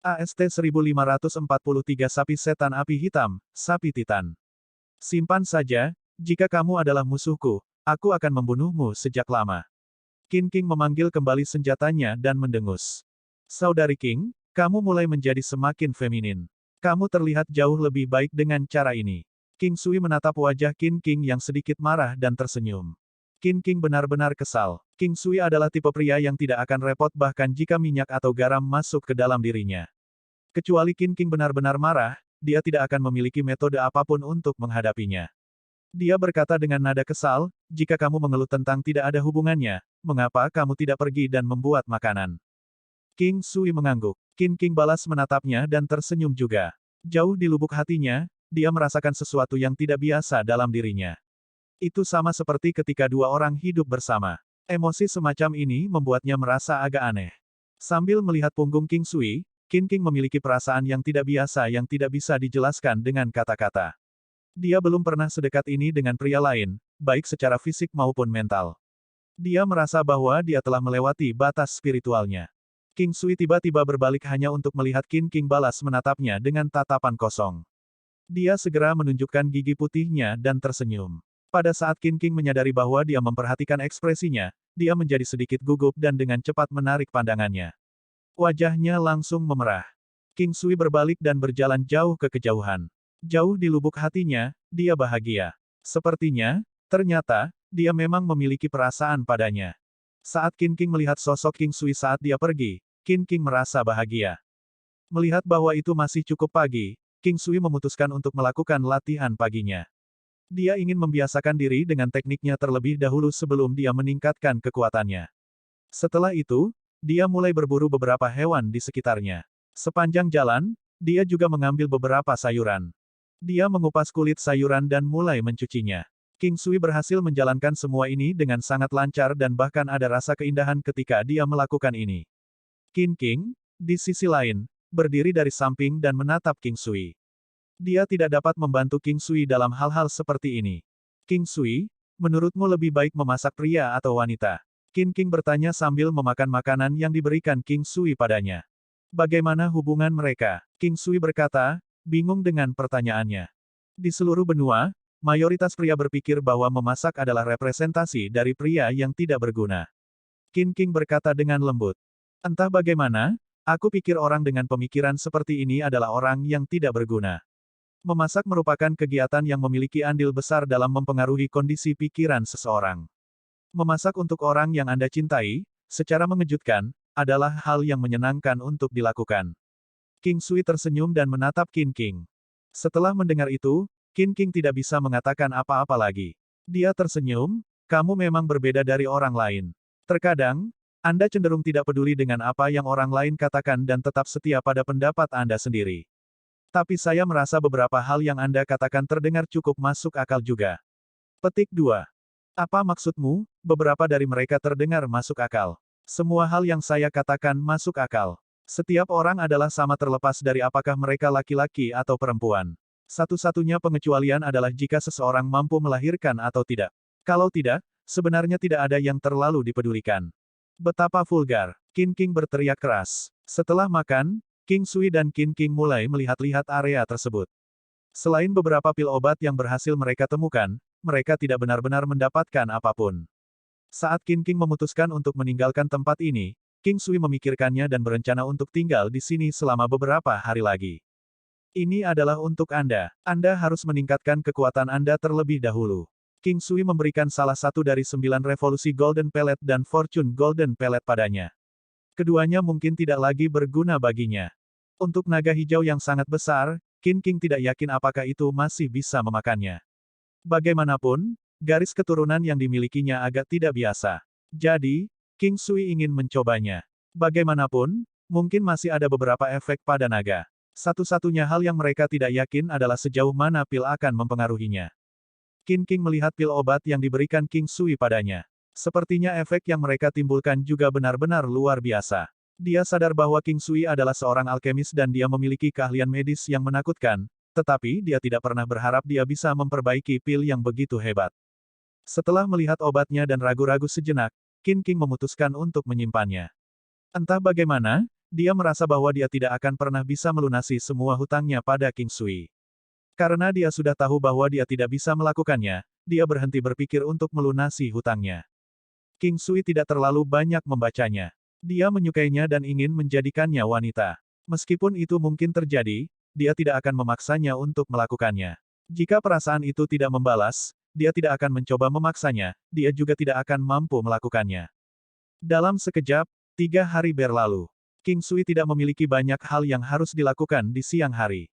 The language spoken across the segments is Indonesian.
AST 1543 Sapi Setan Api Hitam, Sapi Titan. Simpan saja, jika kamu adalah musuhku, aku akan membunuhmu sejak lama. Qin King memanggil kembali senjatanya dan mendengus. Saudari King, kamu mulai menjadi semakin feminin. Kamu terlihat jauh lebih baik dengan cara ini. King Sui menatap wajah Qin King yang sedikit marah dan tersenyum. Qin King benar-benar kesal. King Sui adalah tipe pria yang tidak akan repot bahkan jika minyak atau garam masuk ke dalam dirinya. Kecuali Qin King benar-benar marah, dia tidak akan memiliki metode apapun untuk menghadapinya. Dia berkata dengan nada kesal, jika kamu mengeluh tentang tidak ada hubungannya, mengapa kamu tidak pergi dan membuat makanan? King Sui mengangguk. Qin King balas menatapnya dan tersenyum juga. Jauh di lubuk hatinya, dia merasakan sesuatu yang tidak biasa dalam dirinya. Itu sama seperti ketika dua orang hidup bersama. Emosi semacam ini membuatnya merasa agak aneh. Sambil melihat punggung King Sui, Qin King memiliki perasaan yang tidak biasa yang tidak bisa dijelaskan dengan kata-kata. Dia belum pernah sedekat ini dengan pria lain, baik secara fisik maupun mental. Dia merasa bahwa dia telah melewati batas spiritualnya. King Sui tiba-tiba berbalik hanya untuk melihat Qin King balas menatapnya dengan tatapan kosong. Dia segera menunjukkan gigi putihnya dan tersenyum. Pada saat Qin King menyadari bahwa dia memperhatikan ekspresinya, dia menjadi sedikit gugup dan dengan cepat menarik pandangannya. Wajahnya langsung memerah. King Sui berbalik dan berjalan jauh ke kejauhan. Jauh di lubuk hatinya, dia bahagia. Sepertinya, ternyata, dia memang memiliki perasaan padanya. Saat Qin King melihat sosok King Sui saat dia pergi, Qin King merasa bahagia. Melihat bahwa itu masih cukup pagi, King Sui memutuskan untuk melakukan latihan paginya. Dia ingin membiasakan diri dengan tekniknya terlebih dahulu sebelum dia meningkatkan kekuatannya. Setelah itu, dia mulai berburu beberapa hewan di sekitarnya. Sepanjang jalan, dia juga mengambil beberapa sayuran. Dia mengupas kulit sayuran dan mulai mencucinya. King Sui berhasil menjalankan semua ini dengan sangat lancar dan bahkan ada rasa keindahan ketika dia melakukan ini. Qin King, di sisi lain, berdiri dari samping dan menatap King Sui. Dia tidak dapat membantu King Sui dalam hal-hal seperti ini. King Sui, menurutmu lebih baik memasak pria atau wanita? Qin King bertanya sambil memakan makanan yang diberikan King Sui padanya. Bagaimana hubungan mereka? King Sui berkata, bingung dengan pertanyaannya. Di seluruh benua, mayoritas pria berpikir bahwa memasak adalah representasi dari pria yang tidak berguna. Qin King berkata dengan lembut. Entah bagaimana, aku pikir orang dengan pemikiran seperti ini adalah orang yang tidak berguna. Memasak merupakan kegiatan yang memiliki andil besar dalam mempengaruhi kondisi pikiran seseorang. Memasak untuk orang yang Anda cintai, secara mengejutkan, adalah hal yang menyenangkan untuk dilakukan. King Sui tersenyum dan menatap Qin King. Setelah mendengar itu, Qin King tidak bisa mengatakan apa-apa lagi. Dia tersenyum, kamu memang berbeda dari orang lain. Terkadang, Anda cenderung tidak peduli dengan apa yang orang lain katakan dan tetap setia pada pendapat Anda sendiri. Tapi saya merasa beberapa hal yang Anda katakan terdengar cukup masuk akal juga. Petik 2. Apa maksudmu? Beberapa dari mereka terdengar masuk akal. Semua hal yang saya katakan masuk akal. Setiap orang adalah sama terlepas dari apakah mereka laki-laki atau perempuan. Satu-satunya pengecualian adalah jika seseorang mampu melahirkan atau tidak. Kalau tidak, sebenarnya tidak ada yang terlalu dipedulikan. Betapa vulgar. Qin King berteriak keras. Setelah makan, King Sui dan Qin King mulai melihat-lihat area tersebut. Selain beberapa pil obat yang berhasil mereka temukan, mereka tidak benar-benar mendapatkan apapun. Saat Qin King memutuskan untuk meninggalkan tempat ini, King Sui memikirkannya dan berencana untuk tinggal di sini selama beberapa hari lagi. Ini adalah untuk Anda. Anda harus meningkatkan kekuatan Anda terlebih dahulu. King Sui memberikan salah satu dari 9 revolusi Golden Pellet dan Fortune Golden Pellet padanya. Keduanya mungkin tidak lagi berguna baginya. Untuk naga hijau yang sangat besar, Qin King tidak yakin apakah itu masih bisa memakannya. Bagaimanapun, garis keturunan yang dimilikinya agak tidak biasa. Jadi, King Sui ingin mencobanya. Bagaimanapun, mungkin masih ada beberapa efek pada naga. Satu-satunya hal yang mereka tidak yakin adalah sejauh mana pil akan mempengaruhinya. Qin King melihat pil obat yang diberikan King Sui padanya. Sepertinya efek yang mereka timbulkan juga benar-benar luar biasa. Dia sadar bahwa King Sui adalah seorang alkemis dan dia memiliki keahlian medis yang menakutkan, tetapi dia tidak pernah berharap dia bisa memperbaiki pil yang begitu hebat. Setelah melihat obatnya dan ragu-ragu sejenak, Qin King memutuskan untuk menyimpannya. Entah bagaimana, dia merasa bahwa dia tidak akan pernah bisa melunasi semua hutangnya pada King Sui. Karena dia sudah tahu bahwa dia tidak bisa melakukannya, dia berhenti berpikir untuk melunasi hutangnya. King Sui tidak terlalu banyak membacanya. Dia menyukainya dan ingin menjadikannya wanita. Meskipun itu mungkin terjadi, dia tidak akan memaksanya untuk melakukannya. Jika perasaan itu tidak membalas, dia tidak akan mencoba memaksanya, dia juga tidak akan mampu melakukannya. Dalam sekejap, 3 hari berlalu. King Sui tidak memiliki banyak hal yang harus dilakukan di siang hari.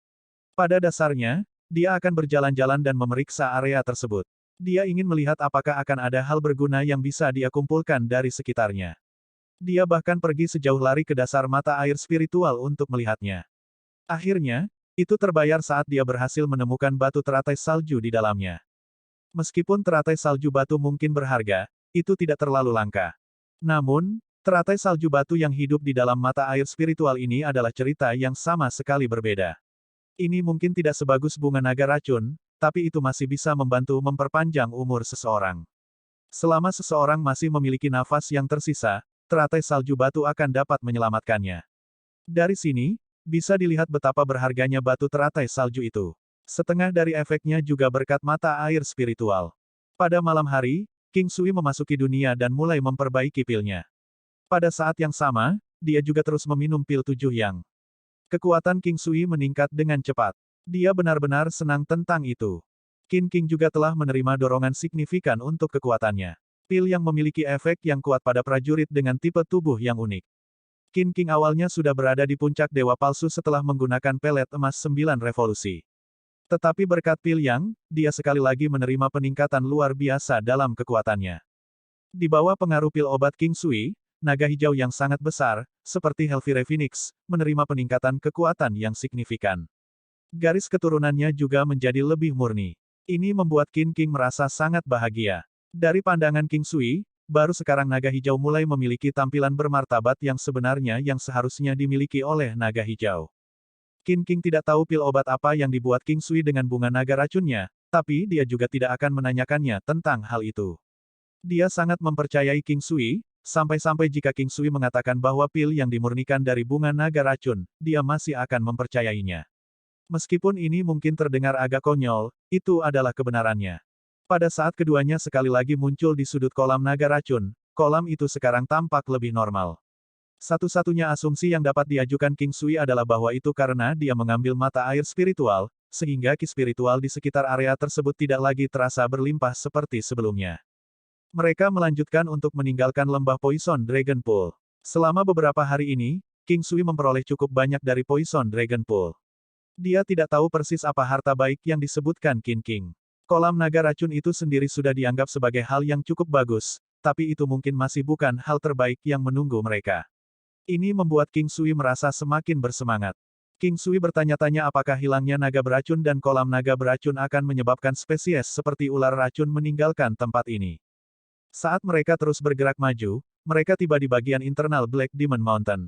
Pada dasarnya, dia akan berjalan-jalan dan memeriksa area tersebut. Dia ingin melihat apakah akan ada hal berguna yang bisa dia kumpulkan dari sekitarnya. Dia bahkan pergi sejauh lari ke dasar mata air spiritual untuk melihatnya. Akhirnya, itu terbayar saat dia berhasil menemukan batu teratai salju di dalamnya. Meskipun teratai salju batu mungkin berharga, itu tidak terlalu langka. Namun, teratai salju batu yang hidup di dalam mata air spiritual ini adalah cerita yang sama sekali berbeda. Ini mungkin tidak sebagus bunga naga racun, tapi itu masih bisa membantu memperpanjang umur seseorang. Selama seseorang masih memiliki nafas yang tersisa, teratai salju batu akan dapat menyelamatkannya. Dari sini, bisa dilihat betapa berharganya batu teratai salju itu. Setengah dari efeknya juga berkat mata air spiritual. Pada malam hari, King Sui memasuki dunia dan mulai memperbaiki pilnya. Pada saat yang sama, dia juga terus meminum pil 7 yang. Kekuatan King Sui meningkat dengan cepat. Dia benar-benar senang tentang itu. King juga telah menerima dorongan signifikan untuk kekuatannya. Pil yang memiliki efek yang kuat pada prajurit dengan tipe tubuh yang unik. King awalnya sudah berada di puncak dewa palsu setelah menggunakan pelet emas 9 revolusi. Tetapi berkat pil yang, dia sekali lagi menerima peningkatan luar biasa dalam kekuatannya. Di bawah pengaruh pil obat King Sui, naga hijau yang sangat besar, seperti Helvire Phoenix, menerima peningkatan kekuatan yang signifikan. Garis keturunannya juga menjadi lebih murni. Ini membuat King merasa sangat bahagia. Dari pandangan King Sui, baru sekarang naga hijau mulai memiliki tampilan bermartabat yang sebenarnya yang seharusnya dimiliki oleh naga hijau. King tidak tahu pil obat apa yang dibuat King Sui dengan bunga naga racunnya, tapi dia juga tidak akan menanyakannya tentang hal itu. Dia sangat mempercayai King Sui, sampai-sampai jika King Sui mengatakan bahwa pil yang dimurnikan dari bunga naga racun, dia masih akan mempercayainya. Meskipun ini mungkin terdengar agak konyol, itu adalah kebenarannya. Pada saat keduanya sekali lagi muncul di sudut kolam naga racun, kolam itu sekarang tampak lebih normal. Satu-satunya asumsi yang dapat diajukan King Sui adalah bahwa itu karena dia mengambil mata air spiritual, sehingga ki spiritual di sekitar area tersebut tidak lagi terasa berlimpah seperti sebelumnya. Mereka melanjutkan untuk meninggalkan lembah Poison Dragon Pool. Selama beberapa hari ini, King Sui memperoleh cukup banyak dari Poison Dragon Pool. Dia tidak tahu persis apa harta baik yang disebutkan King. Kolam naga racun itu sendiri sudah dianggap sebagai hal yang cukup bagus, tapi itu mungkin masih bukan hal terbaik yang menunggu mereka. Ini membuat King Sui merasa semakin bersemangat. King Sui bertanya-tanya apakah hilangnya naga beracun dan kolam naga beracun akan menyebabkan spesies seperti ular racun meninggalkan tempat ini. Saat mereka terus bergerak maju, mereka tiba di bagian internal Black Demon Mountain.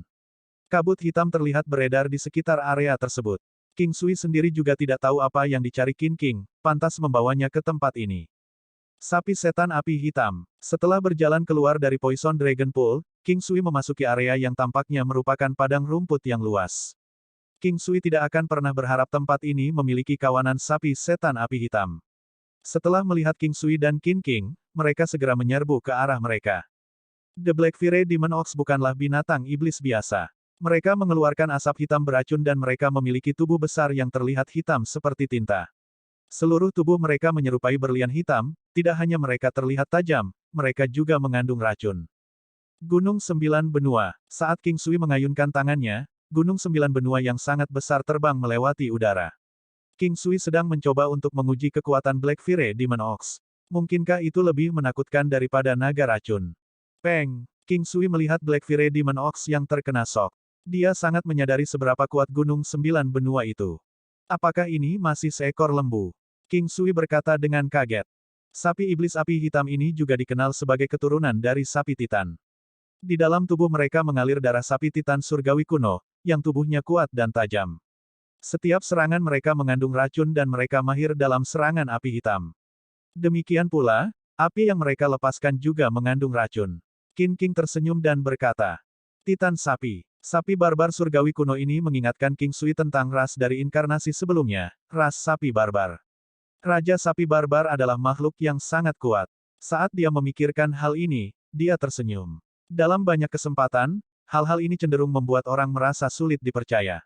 Kabut hitam terlihat beredar di sekitar area tersebut. King Sui sendiri juga tidak tahu apa yang dicari King, pantas membawanya ke tempat ini. Sapi setan api hitam. Setelah berjalan keluar dari Poison Dragon Pool, King Sui memasuki area yang tampaknya merupakan padang rumput yang luas. King Sui tidak akan pernah berharap tempat ini memiliki kawanan sapi setan api hitam. Setelah melihat King Sui dan King, mereka segera menyerbu ke arah mereka. The Black Fire Demon Ox bukanlah binatang iblis biasa. Mereka mengeluarkan asap hitam beracun dan mereka memiliki tubuh besar yang terlihat hitam seperti tinta. Seluruh tubuh mereka menyerupai berlian hitam, tidak hanya mereka terlihat tajam, mereka juga mengandung racun. Gunung Sembilan Benua. Saat King Sui mengayunkan tangannya, Gunung Sembilan Benua yang sangat besar terbang melewati udara. King Sui sedang mencoba untuk menguji kekuatan Black Fire Demon Ox. Mungkinkah itu lebih menakutkan daripada naga racun? Peng! King Sui melihat Black Fire Demon Ox yang terkena shock. Dia sangat menyadari seberapa kuat Gunung Sembilan Benua itu. Apakah ini masih seekor lembu? King Sui berkata dengan kaget. Sapi iblis api hitam ini juga dikenal sebagai keturunan dari sapi Titan. Di dalam tubuh mereka mengalir darah sapi Titan surgawi kuno, yang tubuhnya kuat dan tajam. Setiap serangan mereka mengandung racun dan mereka mahir dalam serangan api hitam. Demikian pula, api yang mereka lepaskan juga mengandung racun. King tersenyum dan berkata, Titan sapi. Sapi barbar surgawi kuno ini mengingatkan King Sui tentang ras dari inkarnasi sebelumnya, ras sapi barbar. Raja sapi barbar adalah makhluk yang sangat kuat. Saat dia memikirkan hal ini, dia tersenyum. Dalam banyak kesempatan, hal-hal ini cenderung membuat orang merasa sulit dipercaya.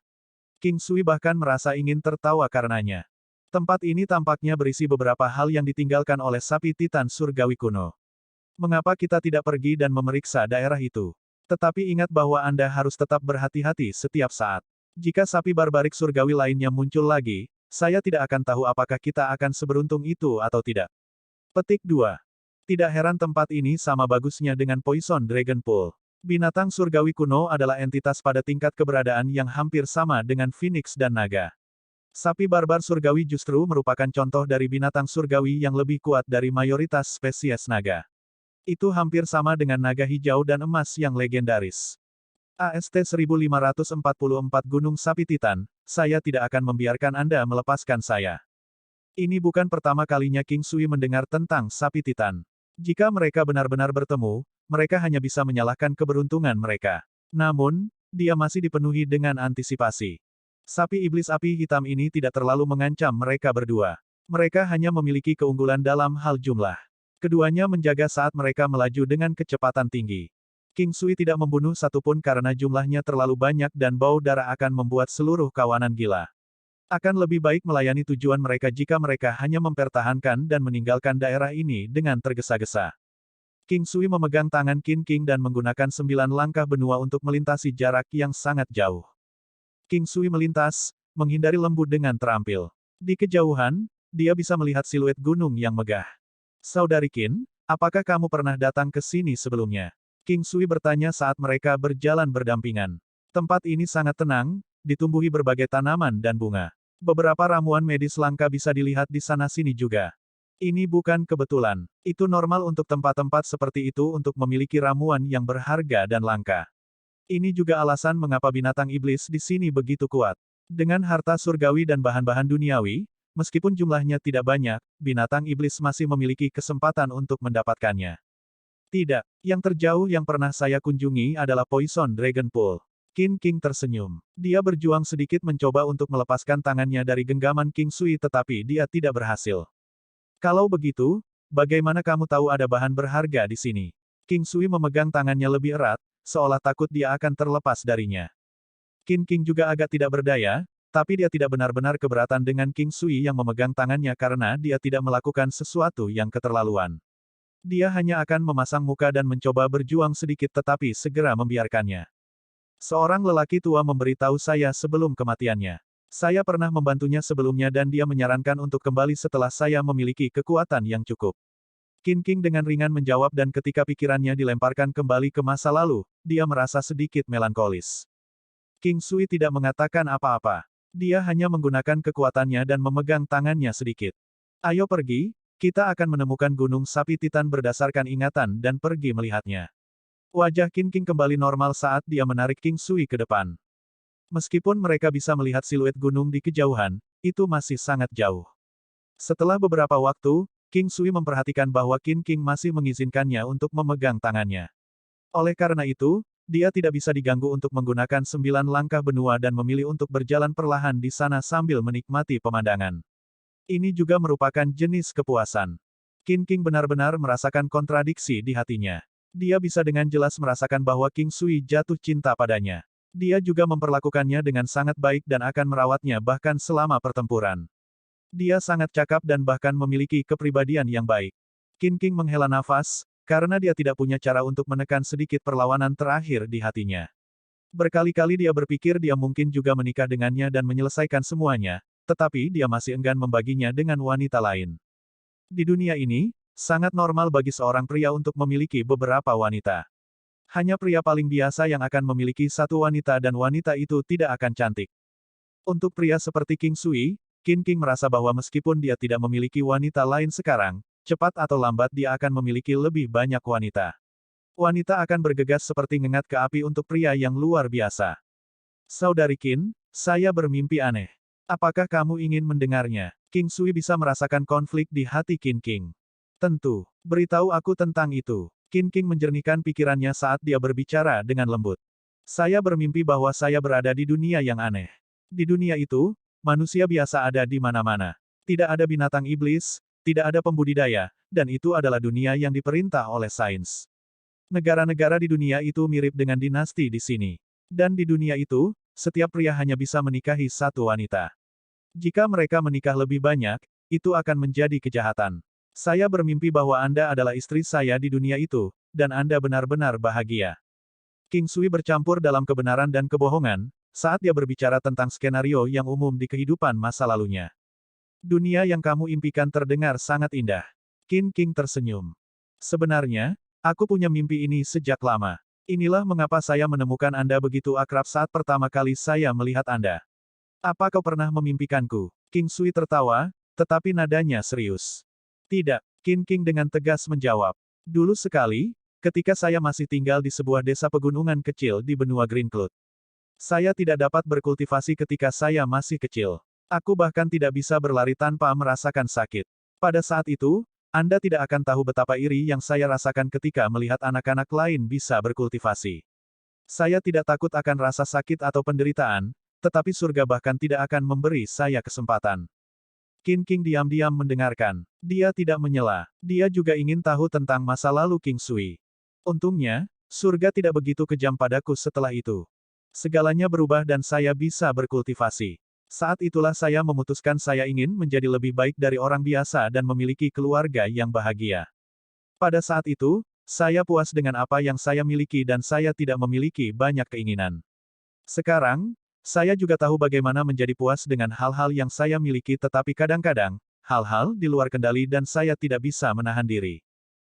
King Sui bahkan merasa ingin tertawa karenanya. Tempat ini tampaknya berisi beberapa hal yang ditinggalkan oleh sapi Titan surgawi kuno. Mengapa kita tidak pergi dan memeriksa daerah itu? Tetapi ingat bahwa Anda harus tetap berhati-hati setiap saat. Jika sapi barbarik surgawi lainnya muncul lagi, saya tidak akan tahu apakah kita akan seberuntung itu atau tidak. Petik 2. Tidak heran tempat ini sama bagusnya dengan Poison Dragon Pool. Binatang surgawi kuno adalah entitas pada tingkat keberadaan yang hampir sama dengan Phoenix dan naga. Sapi barbar surgawi justru merupakan contoh dari binatang surgawi yang lebih kuat dari mayoritas spesies naga. Itu hampir sama dengan naga hijau dan emas yang legendaris. AST 1544 Gunung Sapi Titan, saya tidak akan membiarkan Anda melepaskan saya. Ini bukan pertama kalinya King Sui mendengar tentang Sapi Titan. Jika mereka benar-benar bertemu, mereka hanya bisa menyalahkan keberuntungan mereka. Namun, dia masih dipenuhi dengan antisipasi. Sapi iblis api hitam ini tidak terlalu mengancam mereka berdua. Mereka hanya memiliki keunggulan dalam hal jumlah. Keduanya menjaga saat mereka melaju dengan kecepatan tinggi. King Sui tidak membunuh satupun karena jumlahnya terlalu banyak dan bau darah akan membuat seluruh kawanan gila. Akan lebih baik melayani tujuan mereka jika mereka hanya mempertahankan dan meninggalkan daerah ini dengan tergesa-gesa. King Sui memegang tangan Qin King dan menggunakan 9 langkah benua untuk melintasi jarak yang sangat jauh. King Sui melintas, menghindari lembu dengan terampil. Di kejauhan, dia bisa melihat siluet gunung yang megah. Saudari Qin, apakah kamu pernah datang ke sini sebelumnya? King Sui bertanya saat mereka berjalan berdampingan. Tempat ini sangat tenang, ditumbuhi berbagai tanaman dan bunga. Beberapa ramuan medis langka bisa dilihat di sana-sini juga. Ini bukan kebetulan. Itu normal untuk tempat-tempat seperti itu untuk memiliki ramuan yang berharga dan langka. Ini juga alasan mengapa binatang iblis di sini begitu kuat. Dengan harta surgawi dan bahan-bahan duniawi, meskipun jumlahnya tidak banyak, binatang iblis masih memiliki kesempatan untuk mendapatkannya. Tidak, yang terjauh yang pernah saya kunjungi adalah Poison Dragon Pool. Qin King tersenyum. Dia berjuang sedikit mencoba untuk melepaskan tangannya dari genggaman King Sui tetapi dia tidak berhasil. Kalau begitu, bagaimana kamu tahu ada bahan berharga di sini? King Sui memegang tangannya lebih erat, seolah takut dia akan terlepas darinya. Qin King juga agak tidak berdaya, tapi dia tidak benar-benar keberatan dengan King Sui yang memegang tangannya karena dia tidak melakukan sesuatu yang keterlaluan. Dia hanya akan memasang muka dan mencoba berjuang sedikit tetapi segera membiarkannya. Seorang lelaki tua memberitahu saya sebelum kematiannya. Saya pernah membantunya sebelumnya dan dia menyarankan untuk kembali setelah saya memiliki kekuatan yang cukup. Qin King dengan ringan menjawab dan ketika pikirannya dilemparkan kembali ke masa lalu, dia merasa sedikit melankolis. King Sui tidak mengatakan apa-apa. Dia hanya menggunakan kekuatannya dan memegang tangannya sedikit. Ayo pergi, kita akan menemukan Gunung Sapi Titan berdasarkan ingatan dan pergi melihatnya. Wajah Qin King kembali normal saat dia menarik King Sui ke depan. Meskipun mereka bisa melihat siluet gunung di kejauhan, itu masih sangat jauh. Setelah beberapa waktu, King Sui memperhatikan bahwa Qin King masih mengizinkannya untuk memegang tangannya. Oleh karena itu, dia tidak bisa diganggu untuk menggunakan 9 langkah benua dan memilih untuk berjalan perlahan di sana sambil menikmati pemandangan. Ini juga merupakan jenis kepuasan. Qin King benar-benar merasakan kontradiksi di hatinya. Dia bisa dengan jelas merasakan bahwa King Sui jatuh cinta padanya. Dia juga memperlakukannya dengan sangat baik dan akan merawatnya bahkan selama pertempuran. Dia sangat cakap dan bahkan memiliki kepribadian yang baik. Qin King menghela nafas, karena dia tidak punya cara untuk menekan sedikit perlawanan terakhir di hatinya. Berkali-kali dia berpikir dia mungkin juga menikah dengannya dan menyelesaikan semuanya, tetapi dia masih enggan membaginya dengan wanita lain. Di dunia ini, sangat normal bagi seorang pria untuk memiliki beberapa wanita. Hanya pria paling biasa yang akan memiliki satu wanita dan wanita itu tidak akan cantik. Untuk pria seperti King Sui, Qin King merasa bahwa meskipun dia tidak memiliki wanita lain sekarang, cepat atau lambat dia akan memiliki lebih banyak wanita. Wanita akan bergegas seperti ngengat ke api untuk pria yang luar biasa. Saudari Qin, saya bermimpi aneh. Apakah kamu ingin mendengarnya? King Sui bisa merasakan konflik di hati Qin King. Tentu, beritahu aku tentang itu. Qin King menjernihkan pikirannya saat dia berbicara dengan lembut. Saya bermimpi bahwa saya berada di dunia yang aneh. Di dunia itu, manusia biasa ada di mana-mana. Tidak ada binatang iblis, tidak ada pembudidaya, dan itu adalah dunia yang diperintah oleh sains. Negara-negara di dunia itu mirip dengan dinasti di sini. Dan di dunia itu, setiap pria hanya bisa menikahi satu wanita. Jika mereka menikah lebih banyak, itu akan menjadi kejahatan. Saya bermimpi bahwa Anda adalah istri saya di dunia itu, dan Anda benar-benar bahagia. King Sui bercampur dalam kebenaran dan kebohongan, saat dia berbicara tentang skenario yang umum di kehidupan masa lalunya. Dunia yang kamu impikan terdengar sangat indah. King tersenyum. Sebenarnya, aku punya mimpi ini sejak lama. Inilah mengapa saya menemukan Anda begitu akrab saat pertama kali saya melihat Anda. Apa kau pernah memimpikanku? King Sui tertawa, tetapi nadanya serius. Tidak, King dengan tegas menjawab. Dulu sekali, ketika saya masih tinggal di sebuah desa pegunungan kecil di benua Green Cloud. Saya tidak dapat berkultivasi ketika saya masih kecil. Aku bahkan tidak bisa berlari tanpa merasakan sakit. Pada saat itu, Anda tidak akan tahu betapa iri yang saya rasakan ketika melihat anak-anak lain bisa berkultivasi. Saya tidak takut akan rasa sakit atau penderitaan, tetapi surga bahkan tidak akan memberi saya kesempatan. King diam-diam mendengarkan. Dia tidak menyela. Dia juga ingin tahu tentang masa lalu King Sui. Untungnya, surga tidak begitu kejam padaku setelah itu. Segalanya berubah dan saya bisa berkultivasi. Saat itulah saya memutuskan saya ingin menjadi lebih baik dari orang biasa dan memiliki keluarga yang bahagia. Pada saat itu, saya puas dengan apa yang saya miliki dan saya tidak memiliki banyak keinginan. Sekarang, saya juga tahu bagaimana menjadi puas dengan hal-hal yang saya miliki tetapi kadang-kadang, hal-hal di luar kendali dan saya tidak bisa menahan diri.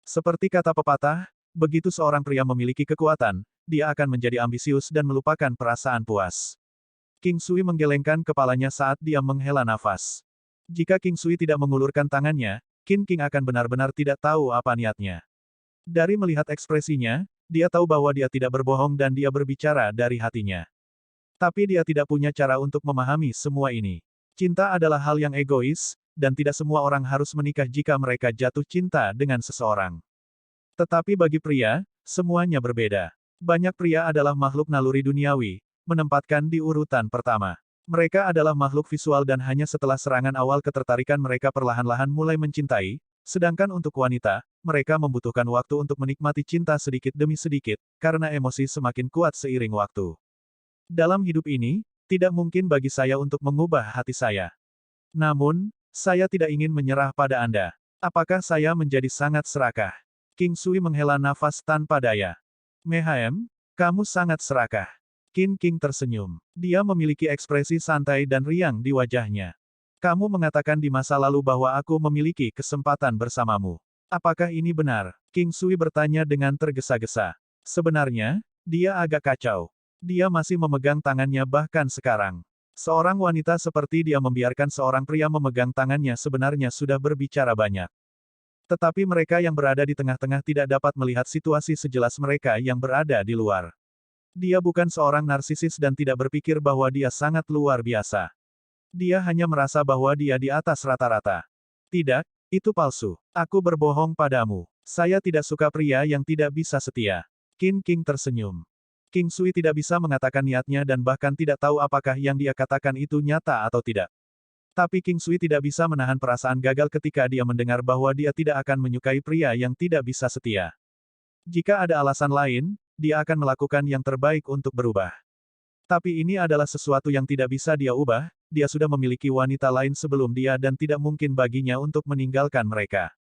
Seperti kata pepatah, begitu seorang pria memiliki kekuatan, dia akan menjadi ambisius dan melupakan perasaan puas. King Sui menggelengkan kepalanya saat dia menghela nafas. Jika King Sui tidak mengulurkan tangannya, King akan benar-benar tidak tahu apa niatnya. Dari melihat ekspresinya, dia tahu bahwa dia tidak berbohong dan dia berbicara dari hatinya. Tapi dia tidak punya cara untuk memahami semua ini. Cinta adalah hal yang egois, dan tidak semua orang harus menikah jika mereka jatuh cinta dengan seseorang. Tetapi bagi pria, semuanya berbeda. Banyak pria adalah makhluk naluri duniawi, menempatkan di urutan pertama. Mereka adalah makhluk visual dan hanya setelah serangan awal ketertarikan mereka perlahan-lahan mulai mencintai, sedangkan untuk wanita, mereka membutuhkan waktu untuk menikmati cinta sedikit demi sedikit, karena emosi semakin kuat seiring waktu. Dalam hidup ini, tidak mungkin bagi saya untuk mengubah hati saya. Namun, saya tidak ingin menyerah pada Anda. Apakah saya menjadi sangat serakah? King Sui menghela nafas tanpa daya. Mehaem, kamu sangat serakah. King tersenyum. Dia memiliki ekspresi santai dan riang di wajahnya. Kamu mengatakan di masa lalu bahwa aku memiliki kesempatan bersamamu. Apakah ini benar? King Sui bertanya dengan tergesa-gesa. Sebenarnya, dia agak kacau. Dia masih memegang tangannya bahkan sekarang. Seorang wanita seperti dia membiarkan seorang pria memegang tangannya sebenarnya sudah berbicara banyak. Tetapi mereka yang berada di tengah-tengah tidak dapat melihat situasi sejelas mereka yang berada di luar. Dia bukan seorang narsisis dan tidak berpikir bahwa dia sangat luar biasa. Dia hanya merasa bahwa dia di atas rata-rata. Tidak, itu palsu. Aku berbohong padamu. Saya tidak suka pria yang tidak bisa setia. King tersenyum. King Sui tidak bisa mengatakan niatnya dan bahkan tidak tahu apakah yang dia katakan itu nyata atau tidak. Tapi King Sui tidak bisa menahan perasaan gagal ketika dia mendengar bahwa dia tidak akan menyukai pria yang tidak bisa setia. Jika ada alasan lain, dia akan melakukan yang terbaik untuk berubah. Tapi ini adalah sesuatu yang tidak bisa dia ubah, dia sudah memiliki wanita lain sebelum dia dan tidak mungkin baginya untuk meninggalkan mereka.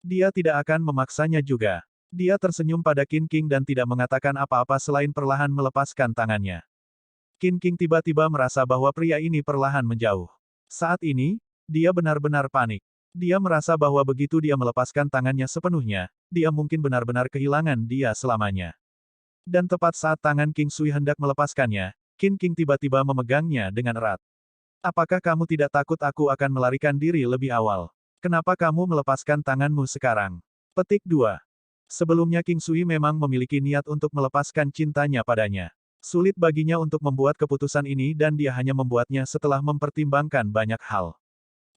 Dia tidak akan memaksanya juga. Dia tersenyum pada King dan tidak mengatakan apa-apa selain perlahan melepaskan tangannya. King tiba-tiba merasa bahwa pria ini perlahan menjauh. Saat ini, dia benar-benar panik. Dia merasa bahwa begitu dia melepaskan tangannya sepenuhnya, dia mungkin benar-benar kehilangan dia selamanya. Dan tepat saat tangan King Sui hendak melepaskannya, King tiba-tiba memegangnya dengan erat. Apakah kamu tidak takut aku akan melarikan diri lebih awal? Kenapa kamu melepaskan tanganmu sekarang? Petik 2. Sebelumnya King Sui memang memiliki niat untuk melepaskan cintanya padanya. Sulit baginya untuk membuat keputusan ini dan dia hanya membuatnya setelah mempertimbangkan banyak hal.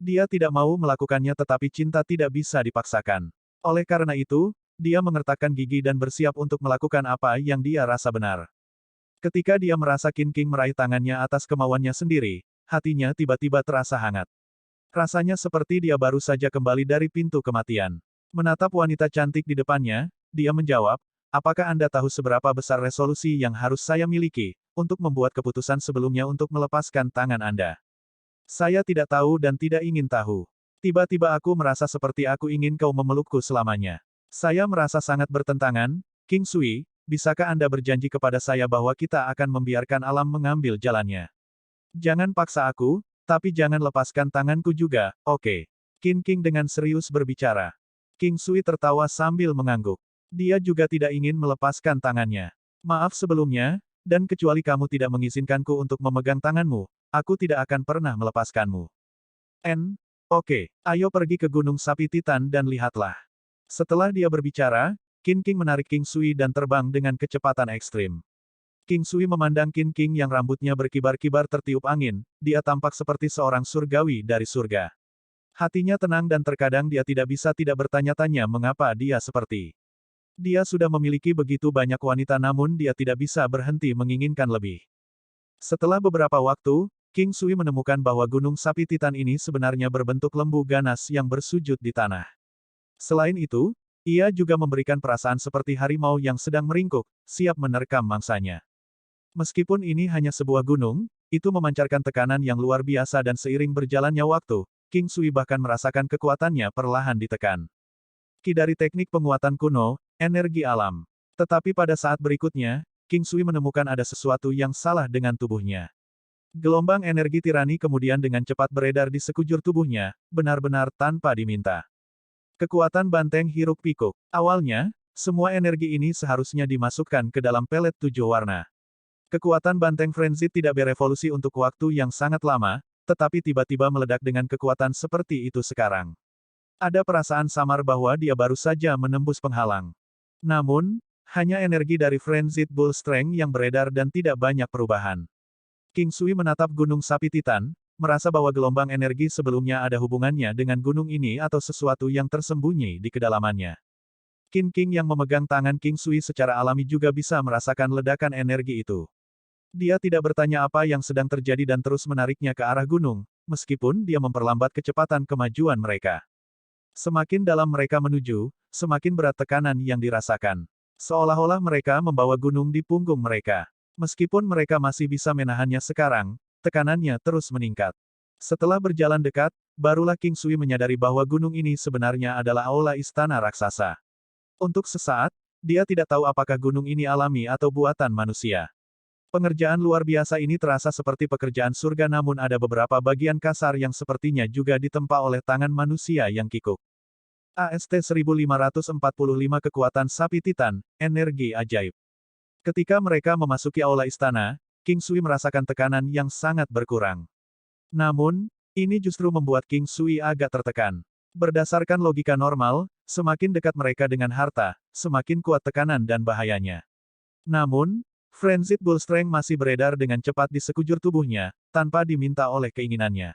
Dia tidak mau melakukannya tetapi cinta tidak bisa dipaksakan. Oleh karena itu, dia mengertakkan gigi dan bersiap untuk melakukan apa yang dia rasa benar. Ketika dia merasa Qin King meraih tangannya atas kemauannya sendiri, hatinya tiba-tiba terasa hangat. Rasanya seperti dia baru saja kembali dari pintu kematian. Menatap wanita cantik di depannya, dia menjawab, apakah Anda tahu seberapa besar resolusi yang harus saya miliki, untuk membuat keputusan sebelumnya untuk melepaskan tangan Anda? Saya tidak tahu dan tidak ingin tahu. Tiba-tiba aku merasa seperti aku ingin kau memelukku selamanya. Saya merasa sangat bertentangan, King Sui, bisakah Anda berjanji kepada saya bahwa kita akan membiarkan alam mengambil jalannya? Jangan paksa aku, tapi jangan lepaskan tanganku juga, oke? Qin King dengan serius berbicara. King Sui tertawa sambil mengangguk. Dia juga tidak ingin melepaskan tangannya. Maaf sebelumnya, dan kecuali kamu tidak mengizinkanku untuk memegang tanganmu, aku tidak akan pernah melepaskanmu. Oke, ayo pergi ke Gunung Sapi Titan dan lihatlah. Setelah dia berbicara, Qin King menarik King Sui dan terbang dengan kecepatan ekstrim. King Sui memandang Qin King yang rambutnya berkibar-kibar tertiup angin, dia tampak seperti seorang surgawi dari surga. Hatinya tenang dan terkadang dia tidak bisa tidak bertanya-tanya mengapa dia seperti. Dia sudah memiliki begitu banyak wanita namun dia tidak bisa berhenti menginginkan lebih. Setelah beberapa waktu, King Sui menemukan bahwa Gunung Sapi Titan ini sebenarnya berbentuk lembu ganas yang bersujud di tanah. Selain itu, ia juga memberikan perasaan seperti harimau yang sedang meringkuk, siap menerkam mangsanya. Meskipun ini hanya sebuah gunung, itu memancarkan tekanan yang luar biasa dan seiring berjalannya waktu, King Sui bahkan merasakan kekuatannya perlahan ditekan. Ki dari teknik penguatan kuno, energi alam. Tetapi pada saat berikutnya, King Sui menemukan ada sesuatu yang salah dengan tubuhnya. Gelombang energi tirani kemudian dengan cepat beredar di sekujur tubuhnya, benar-benar tanpa diminta. Kekuatan banteng hiruk-pikuk. Awalnya, semua energi ini seharusnya dimasukkan ke dalam pelet 7 warna. Kekuatan banteng frenzy tidak berevolusi untuk waktu yang sangat lama, tetapi tiba-tiba meledak dengan kekuatan seperti itu sekarang. Ada perasaan samar bahwa dia baru saja menembus penghalang. Namun, hanya energi dari Frenzied Bull Strength yang beredar dan tidak banyak perubahan. King Sui menatap Gunung Sapi Titan, merasa bahwa gelombang energi sebelumnya ada hubungannya dengan gunung ini atau sesuatu yang tersembunyi di kedalamannya. Qin King yang memegang tangan King Sui secara alami juga bisa merasakan ledakan energi itu. Dia tidak bertanya apa yang sedang terjadi dan terus menariknya ke arah gunung, meskipun dia memperlambat kecepatan kemajuan mereka. Semakin dalam mereka menuju, semakin berat tekanan yang dirasakan. Seolah-olah mereka membawa gunung di punggung mereka. Meskipun mereka masih bisa menahannya sekarang, tekanannya terus meningkat. Setelah berjalan dekat, barulah King Sui menyadari bahwa gunung ini sebenarnya adalah aula istana raksasa. Untuk sesaat, dia tidak tahu apakah gunung ini alami atau buatan manusia. Pengerjaan luar biasa ini terasa seperti pekerjaan surga namun ada beberapa bagian kasar yang sepertinya juga ditempa oleh tangan manusia yang kikuk. AST 1545 Kekuatan Sapi Titan, Energi Ajaib. Ketika mereka memasuki aula istana, King Sui merasakan tekanan yang sangat berkurang. Namun, ini justru membuat King Sui agak tertekan. Berdasarkan logika normal, semakin dekat mereka dengan harta, semakin kuat tekanan dan bahayanya. Namun, Frenzied Bull Strength masih beredar dengan cepat di sekujur tubuhnya, tanpa diminta oleh keinginannya.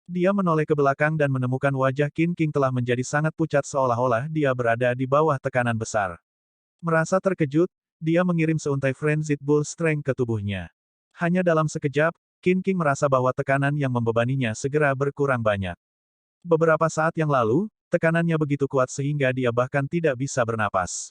Dia menoleh ke belakang dan menemukan wajah Qin King telah menjadi sangat pucat seolah-olah dia berada di bawah tekanan besar. Merasa terkejut, dia mengirim seuntai Frenzied Bull Strength ke tubuhnya. Hanya dalam sekejap, Qin King merasa bahwa tekanan yang membebaninya segera berkurang banyak. Beberapa saat yang lalu, tekanannya begitu kuat sehingga dia bahkan tidak bisa bernapas.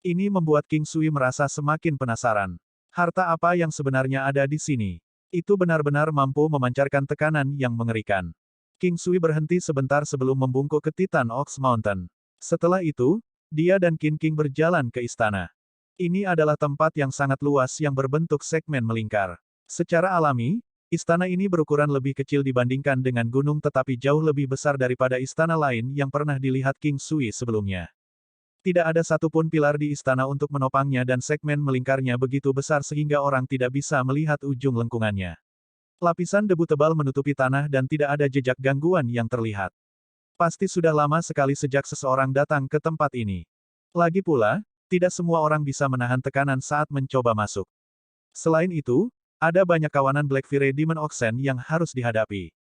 Ini membuat King Sui merasa semakin penasaran. Harta apa yang sebenarnya ada di sini? Itu benar-benar mampu memancarkan tekanan yang mengerikan. King Sui berhenti sebentar sebelum membungkuk ke Titan Ox Mountain. Setelah itu, dia dan Qin King berjalan ke istana. Ini adalah tempat yang sangat luas yang berbentuk segmen melingkar. Secara alami, istana ini berukuran lebih kecil dibandingkan dengan gunung tetapi jauh lebih besar daripada istana lain yang pernah dilihat King Sui sebelumnya. Tidak ada satupun pilar di istana untuk menopangnya dan segmen melingkarnya begitu besar sehingga orang tidak bisa melihat ujung lengkungannya. Lapisan debu tebal menutupi tanah dan tidak ada jejak gangguan yang terlihat. Pasti sudah lama sekali sejak seseorang datang ke tempat ini. Lagi pula, tidak semua orang bisa menahan tekanan saat mencoba masuk. Selain itu, ada banyak kawanan Black Fire Demon Oxen yang harus dihadapi.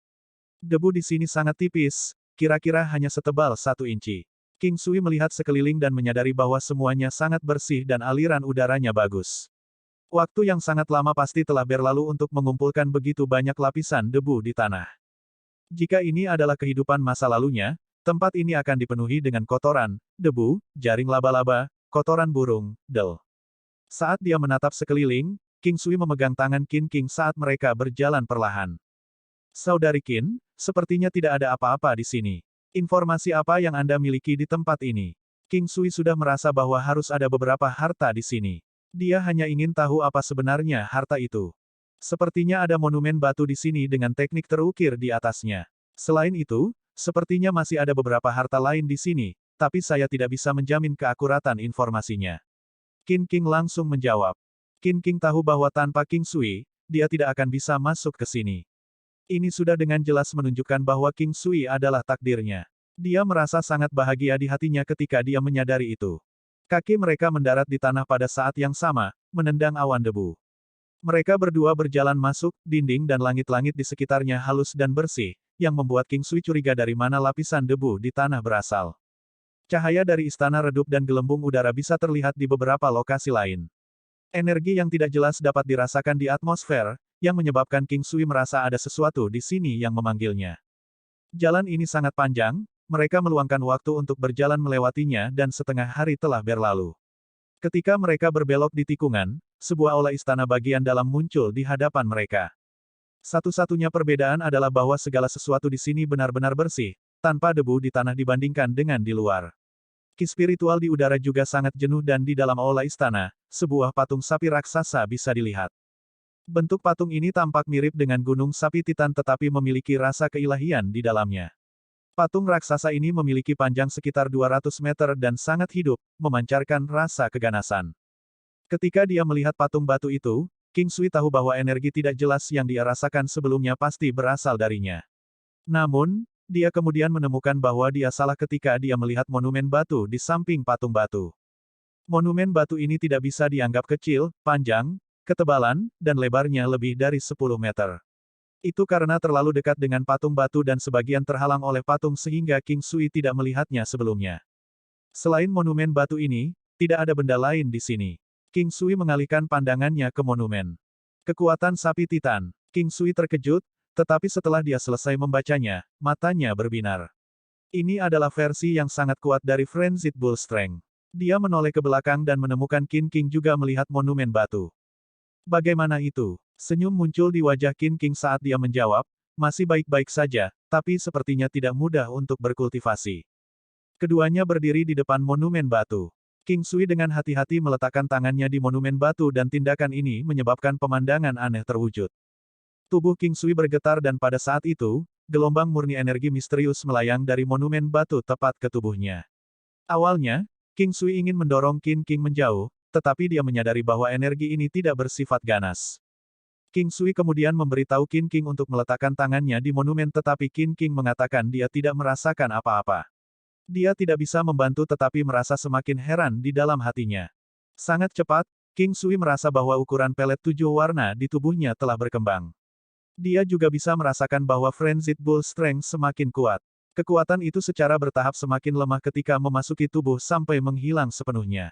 Debu di sini sangat tipis, kira-kira hanya setebal 1 inci. King Sui melihat sekeliling dan menyadari bahwa semuanya sangat bersih dan aliran udaranya bagus. Waktu yang sangat lama pasti telah berlalu untuk mengumpulkan begitu banyak lapisan debu di tanah. Jika ini adalah kehidupan masa lalunya, tempat ini akan dipenuhi dengan kotoran, debu, jaring laba-laba, kotoran burung, del. Saat dia menatap sekeliling, King Sui memegang tangan Qin King saat mereka berjalan perlahan. Saudari Qin, sepertinya tidak ada apa-apa di sini. Informasi apa yang Anda miliki di tempat ini? King Sui sudah merasa bahwa harus ada beberapa harta di sini. Dia hanya ingin tahu apa sebenarnya harta itu. Sepertinya ada monumen batu di sini dengan teknik terukir di atasnya. Selain itu, sepertinya masih ada beberapa harta lain di sini, tapi saya tidak bisa menjamin keakuratan informasinya. Qin King langsung menjawab. Qin King tahu bahwa tanpa King Sui, dia tidak akan bisa masuk ke sini. Ini sudah dengan jelas menunjukkan bahwa King Sui adalah takdirnya. Dia merasa sangat bahagia di hatinya ketika dia menyadari itu. Kaki mereka mendarat di tanah pada saat yang sama, menendang awan debu. Mereka berdua berjalan masuk, dinding dan langit-langit di sekitarnya halus dan bersih, yang membuat King Sui curiga dari mana lapisan debu di tanah berasal. Cahaya dari istana redup dan gelembung udara bisa terlihat di beberapa lokasi lain. Energi yang tidak jelas dapat dirasakan di atmosfer, yang menyebabkan King Sui merasa ada sesuatu di sini yang memanggilnya. Jalan ini sangat panjang, mereka meluangkan waktu untuk berjalan melewatinya dan setengah hari telah berlalu. Ketika mereka berbelok di tikungan, sebuah aula istana bagian dalam muncul di hadapan mereka. Satu-satunya perbedaan adalah bahwa segala sesuatu di sini benar-benar bersih, tanpa debu di tanah dibandingkan dengan di luar. Ki spiritual di udara juga sangat jenuh dan di dalam aula istana, sebuah patung sapi raksasa bisa dilihat. Bentuk patung ini tampak mirip dengan gunung sapi Titan tetapi memiliki rasa keilahian di dalamnya. Patung raksasa ini memiliki panjang sekitar 200 meter dan sangat hidup, memancarkan rasa keganasan. Ketika dia melihat patung batu itu, King Sui tahu bahwa energi tidak jelas yang dia rasakan sebelumnya pasti berasal darinya. Namun, dia kemudian menemukan bahwa dia salah ketika dia melihat monumen batu di samping patung batu. Monumen batu ini tidak bisa dianggap kecil, panjang, ketebalan, dan lebarnya lebih dari 10 meter. Itu karena terlalu dekat dengan patung batu dan sebagian terhalang oleh patung sehingga King Sui tidak melihatnya sebelumnya. Selain monumen batu ini, tidak ada benda lain di sini. King Sui mengalihkan pandangannya ke monumen. Kekuatan sapi Titan. King Sui terkejut, tetapi setelah dia selesai membacanya, matanya berbinar. Ini adalah versi yang sangat kuat dari Frenzied Bull Strength. Dia menoleh ke belakang dan menemukan Qin King juga melihat monumen batu. Bagaimana itu? Senyum muncul di wajah Qin King saat dia menjawab, masih baik-baik saja, tapi sepertinya tidak mudah untuk berkultivasi. Keduanya berdiri di depan monumen batu. King Sui dengan hati-hati meletakkan tangannya di monumen batu dan tindakan ini menyebabkan pemandangan aneh terwujud. Tubuh King Sui bergetar dan pada saat itu, gelombang murni energi misterius melayang dari monumen batu tepat ke tubuhnya. Awalnya, King Sui ingin mendorong Qin King menjauh, tetapi dia menyadari bahwa energi ini tidak bersifat ganas. King Sui kemudian memberitahu Qin King untuk meletakkan tangannya di monumen tetapi Qin King mengatakan dia tidak merasakan apa-apa. Dia tidak bisa membantu tetapi merasa semakin heran di dalam hatinya. Sangat cepat, King Sui merasa bahwa ukuran pelet 7 warna di tubuhnya telah berkembang. Dia juga bisa merasakan bahwa Frenzied Bull Strength semakin kuat. Kekuatan itu secara bertahap semakin lemah ketika memasuki tubuh sampai menghilang sepenuhnya.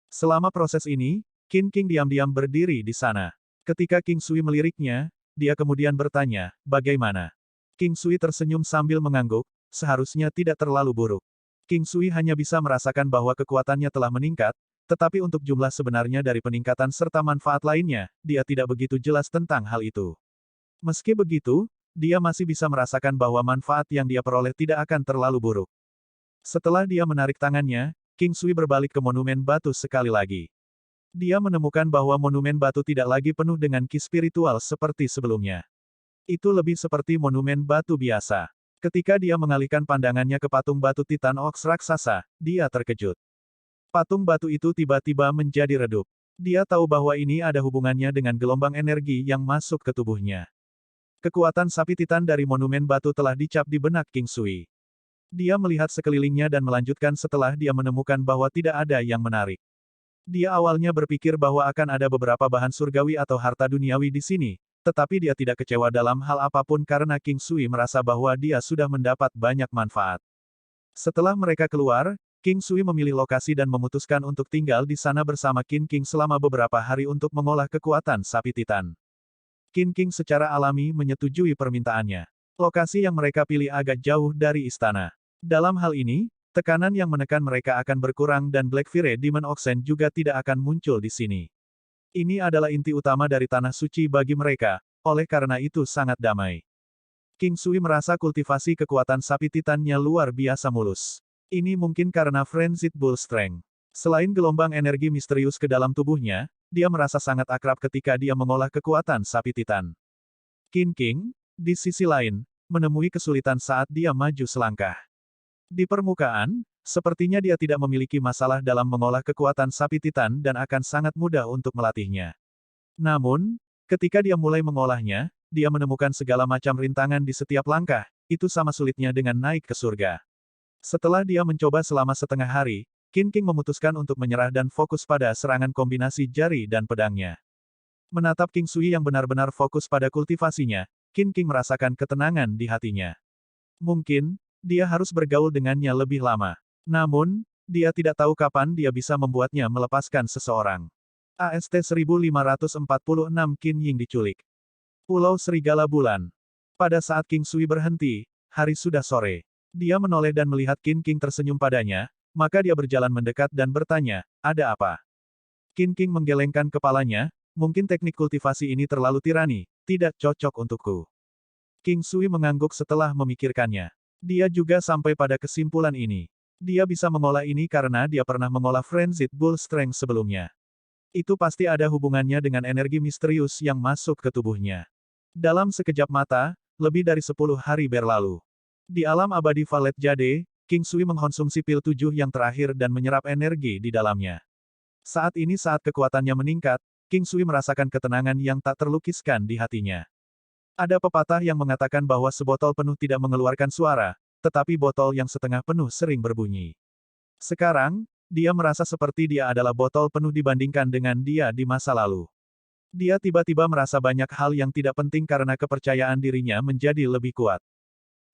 Selama proses ini, Qin King diam-diam berdiri di sana. Ketika King Sui meliriknya, dia kemudian bertanya, bagaimana? King Sui tersenyum sambil mengangguk, seharusnya tidak terlalu buruk. King Sui hanya bisa merasakan bahwa kekuatannya telah meningkat, tetapi untuk jumlah sebenarnya dari peningkatan serta manfaat lainnya, dia tidak begitu jelas tentang hal itu. Meski begitu, dia masih bisa merasakan bahwa manfaat yang dia peroleh tidak akan terlalu buruk. Setelah dia menarik tangannya, King Sui berbalik ke monumen batu sekali lagi. Dia menemukan bahwa monumen batu tidak lagi penuh dengan ki spiritual seperti sebelumnya. Itu lebih seperti monumen batu biasa. Ketika dia mengalihkan pandangannya ke patung batu Titan Ox raksasa, dia terkejut. Patung batu itu tiba-tiba menjadi redup. Dia tahu bahwa ini ada hubungannya dengan gelombang energi yang masuk ke tubuhnya. Kekuatan sapi Titan dari monumen batu telah dicap di benak King Sui. Dia melihat sekelilingnya dan melanjutkan setelah dia menemukan bahwa tidak ada yang menarik. Dia awalnya berpikir bahwa akan ada beberapa bahan surgawi atau harta duniawi di sini, tetapi dia tidak kecewa dalam hal apapun karena King Sui merasa bahwa dia sudah mendapat banyak manfaat. Setelah mereka keluar, King Sui memilih lokasi dan memutuskan untuk tinggal di sana bersama Qin King selama beberapa hari untuk mengolah kekuatan sapi Titan. Qin King secara alami menyetujui permintaannya. Lokasi yang mereka pilih agak jauh dari istana. Dalam hal ini, tekanan yang menekan mereka akan berkurang dan Black Fire Demon Oxen juga tidak akan muncul di sini. Ini adalah inti utama dari tanah suci bagi mereka, oleh karena itu sangat damai. King Sui merasa kultivasi kekuatan sapi Titannya luar biasa mulus. Ini mungkin karena Frenzied Bull Strength. Selain gelombang energi misterius ke dalam tubuhnya, dia merasa sangat akrab ketika dia mengolah kekuatan sapi Titan. Qin King, di sisi lain, menemui kesulitan saat dia maju selangkah. Di permukaan, sepertinya dia tidak memiliki masalah dalam mengolah kekuatan sapi Titan dan akan sangat mudah untuk melatihnya. Namun, ketika dia mulai mengolahnya, dia menemukan segala macam rintangan di setiap langkah, itu sama sulitnya dengan naik ke surga. Setelah dia mencoba selama setengah hari, Qin King memutuskan untuk menyerah dan fokus pada serangan kombinasi jari dan pedangnya. Menatap King Sui yang benar-benar fokus pada kultivasinya, Qin King merasakan ketenangan di hatinya. Mungkin, dia harus bergaul dengannya lebih lama. Namun, dia tidak tahu kapan dia bisa membuatnya melepaskan seseorang. AST 1546 Qin Ying diculik. Pulau Serigala Bulan. Pada saat King Sui berhenti, hari sudah sore. Dia menoleh dan melihat Qin King tersenyum padanya, maka dia berjalan mendekat dan bertanya, ada apa? Qin King menggelengkan kepalanya, mungkin teknik kultivasi ini terlalu tirani, tidak cocok untukku. King Sui mengangguk setelah memikirkannya. Dia juga sampai pada kesimpulan ini. Dia bisa mengolah ini karena dia pernah mengolah Frenzied Bull Strength sebelumnya. Itu pasti ada hubungannya dengan energi misterius yang masuk ke tubuhnya. Dalam sekejap mata, lebih dari 10 hari berlalu. Di alam abadi Valet Jade, King Sui mengkonsumsi pil 7 yang terakhir dan menyerap energi di dalamnya. Saat ini saat kekuatannya meningkat, King Sui merasakan ketenangan yang tak terlukiskan di hatinya. Ada pepatah yang mengatakan bahwa sebotol penuh tidak mengeluarkan suara, tetapi botol yang setengah penuh sering berbunyi. Sekarang, dia merasa seperti dia adalah botol penuh dibandingkan dengan dia di masa lalu. Dia tiba-tiba merasa banyak hal yang tidak penting karena kepercayaan dirinya menjadi lebih kuat.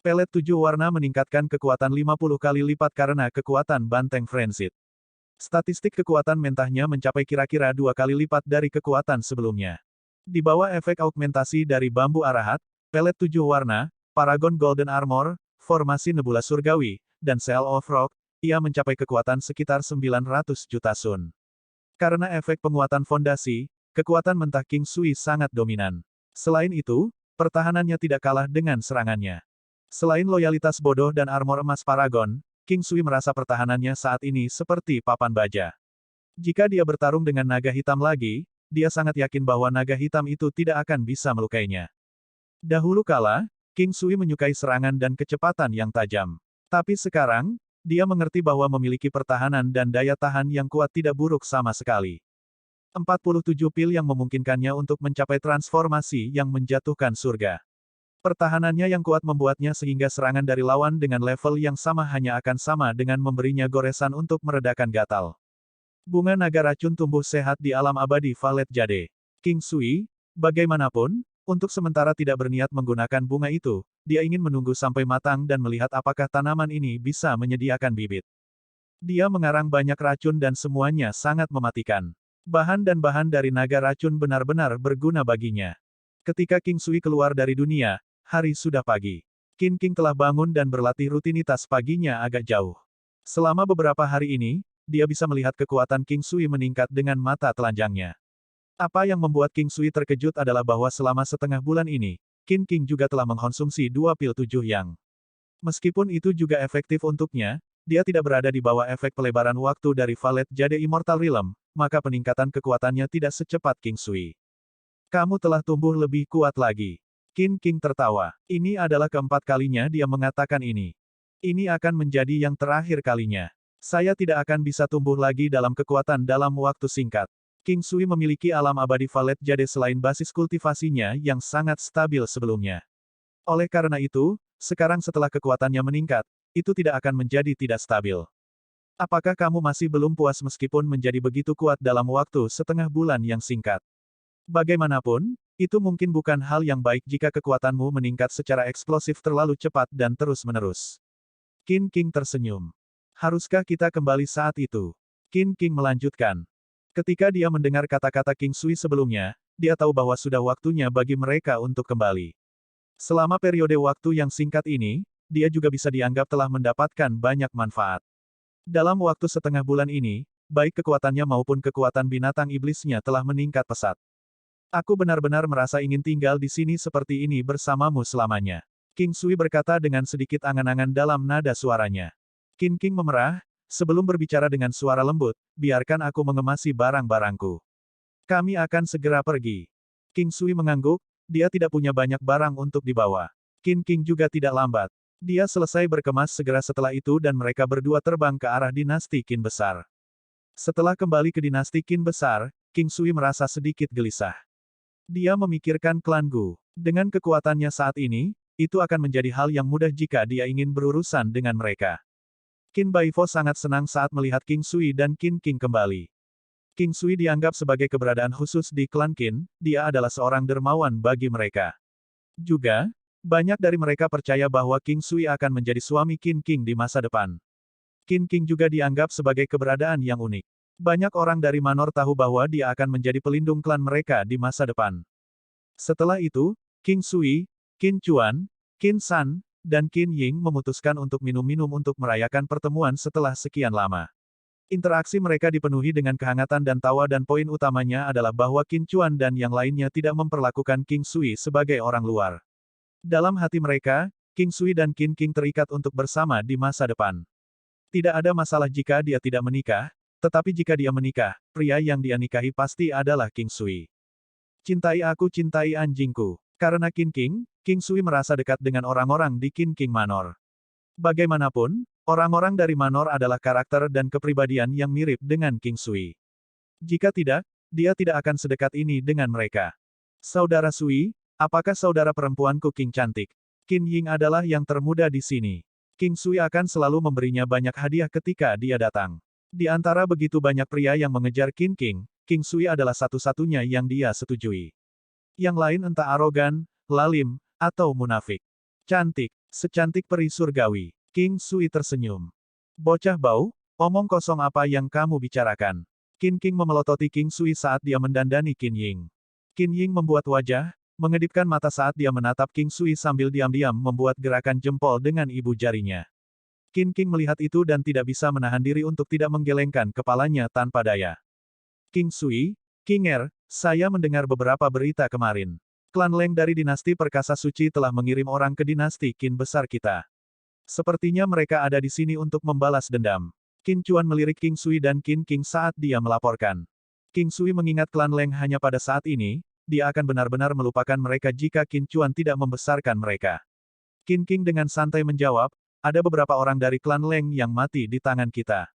Pelet 7 warna meningkatkan kekuatan 50 kali lipat karena kekuatan banteng Frenzied. Statistik kekuatan mentahnya mencapai kira-kira 2 kali lipat dari kekuatan sebelumnya. Di bawah efek augmentasi dari bambu arahat, pelet 7 warna, Paragon Golden Armor, formasi nebula surgawi, dan Cell of Rock, ia mencapai kekuatan sekitar 900 juta sun. Karena efek penguatan fondasi, kekuatan mentah King Sui sangat dominan. Selain itu, pertahanannya tidak kalah dengan serangannya. Selain loyalitas bodoh dan armor emas Paragon, King Sui merasa pertahanannya saat ini seperti papan baja. Jika dia bertarung dengan naga hitam lagi, dia sangat yakin bahwa naga hitam itu tidak akan bisa melukainya. Dahulu kala, King Sui menyukai serangan dan kecepatan yang tajam. Tapi sekarang, dia mengerti bahwa memiliki pertahanan dan daya tahan yang kuat tidak buruk sama sekali. 47 pil yang memungkinkannya untuk mencapai transformasi yang menjatuhkan surga. Pertahanannya yang kuat membuatnya sehingga serangan dari lawan dengan level yang sama hanya akan sama dengan memberinya goresan untuk meredakan gatal. Bunga naga racun tumbuh sehat di alam abadi Valet Jade. King Sui, bagaimanapun, untuk sementara tidak berniat menggunakan bunga itu, dia ingin menunggu sampai matang dan melihat apakah tanaman ini bisa menyediakan bibit. Dia mengarang banyak racun dan semuanya sangat mematikan. Bahan dan bahan dari naga racun benar-benar berguna baginya. Ketika King Sui keluar dari dunia, hari sudah pagi. Qin King telah bangun dan berlatih rutinitas paginya agak jauh. Selama beberapa hari ini, dia bisa melihat kekuatan King Sui meningkat dengan mata telanjangnya. Apa yang membuat King Sui terkejut adalah bahwa selama setengah bulan ini, Qin King juga telah mengkonsumsi 2 pil 7 yang. Meskipun itu juga efektif untuknya, dia tidak berada di bawah efek pelebaran waktu dari Valet Jade Immortal Realm, maka peningkatan kekuatannya tidak secepat King Sui. Kamu telah tumbuh lebih kuat lagi. Qin King tertawa. Ini adalah keempat kalinya dia mengatakan ini. Ini akan menjadi yang terakhir kalinya. Saya tidak akan bisa tumbuh lagi dalam kekuatan dalam waktu singkat. King Sui memiliki alam abadi Valet Jade selain basis kultivasinya yang sangat stabil sebelumnya. Oleh karena itu, sekarang setelah kekuatannya meningkat, itu tidak akan menjadi tidak stabil. Apakah kamu masih belum puas meskipun menjadi begitu kuat dalam waktu setengah bulan yang singkat? Bagaimanapun, itu mungkin bukan hal yang baik jika kekuatanmu meningkat secara eksplosif terlalu cepat dan terus-menerus. Qin King tersenyum. Haruskah kita kembali saat itu? Qin King melanjutkan. Ketika dia mendengar kata-kata King Sui sebelumnya, dia tahu bahwa sudah waktunya bagi mereka untuk kembali. Selama periode waktu yang singkat ini, dia juga bisa dianggap telah mendapatkan banyak manfaat. Dalam waktu setengah bulan ini, baik kekuatannya maupun kekuatan binatang iblisnya telah meningkat pesat. Aku benar-benar merasa ingin tinggal di sini seperti ini bersamamu selamanya. King Sui berkata dengan sedikit angan-angan dalam nada suaranya. Qin King memerah, sebelum berbicara dengan suara lembut, biarkan aku mengemasi barang-barangku. Kami akan segera pergi. King Sui mengangguk, dia tidak punya banyak barang untuk dibawa. Qin King juga tidak lambat. Dia selesai berkemas segera setelah itu dan mereka berdua terbang ke arah dinasti Qin besar. Setelah kembali ke dinasti Qin besar, King Sui merasa sedikit gelisah. Dia memikirkan klan Gu. Dengan kekuatannya saat ini, itu akan menjadi hal yang mudah jika dia ingin berurusan dengan mereka. Qin Baifo sangat senang saat melihat King Sui dan Qin King kembali. King Sui dianggap sebagai keberadaan khusus di klan Qin, dia adalah seorang dermawan bagi mereka. Juga, banyak dari mereka percaya bahwa King Sui akan menjadi suami Qin King di masa depan. Qin King juga dianggap sebagai keberadaan yang unik. Banyak orang dari Manor tahu bahwa dia akan menjadi pelindung klan mereka di masa depan. Setelah itu, King Sui, Qin Chuan, Qin San, dan Qin Ying memutuskan untuk minum-minum untuk merayakan pertemuan setelah sekian lama. Interaksi mereka dipenuhi dengan kehangatan dan tawa dan poin utamanya adalah bahwa Qin Chuan dan yang lainnya tidak memperlakukan King Sui sebagai orang luar. Dalam hati mereka, King Sui dan Qin King terikat untuk bersama di masa depan. Tidak ada masalah jika dia tidak menikah, tetapi jika dia menikah, pria yang dia nikahi pasti adalah King Sui. Cintai aku, cintai anjingku. Karena Qin King, King Sui merasa dekat dengan orang-orang di Qin King Manor. Bagaimanapun, orang-orang dari Manor adalah karakter dan kepribadian yang mirip dengan King Sui. Jika tidak, dia tidak akan sedekat ini dengan mereka. Saudara Sui, apakah saudara perempuanku King cantik? Qin Ying adalah yang termuda di sini. King Sui akan selalu memberinya banyak hadiah ketika dia datang. Di antara begitu banyak pria yang mengejar Qin King, King Sui adalah satu-satunya yang dia setujui. Yang lain entah arogan, lalim, atau munafik. Cantik, secantik peri surgawi. King Sui tersenyum. Bocah bau, omong kosong apa yang kamu bicarakan? Qin King memelototi King Sui saat dia mendandani Qin Ying. Qin Ying membuat wajah, mengedipkan mata saat dia menatap King Sui sambil diam-diam membuat gerakan jempol dengan ibu jarinya. Qin King melihat itu dan tidak bisa menahan diri untuk tidak menggelengkan kepalanya tanpa daya. King Sui, King Er, saya mendengar beberapa berita kemarin. Klan Leng dari dinasti Perkasa Suci telah mengirim orang ke dinasti Qin besar kita. Sepertinya mereka ada di sini untuk membalas dendam. Qin Chuan melirik King Sui dan Qin King saat dia melaporkan. King Sui mengingat klan Leng hanya pada saat ini, dia akan benar-benar melupakan mereka jika Qin Chuan tidak membesarkan mereka. Qin King dengan santai menjawab, ada beberapa orang dari klan Leng yang mati di tangan kita.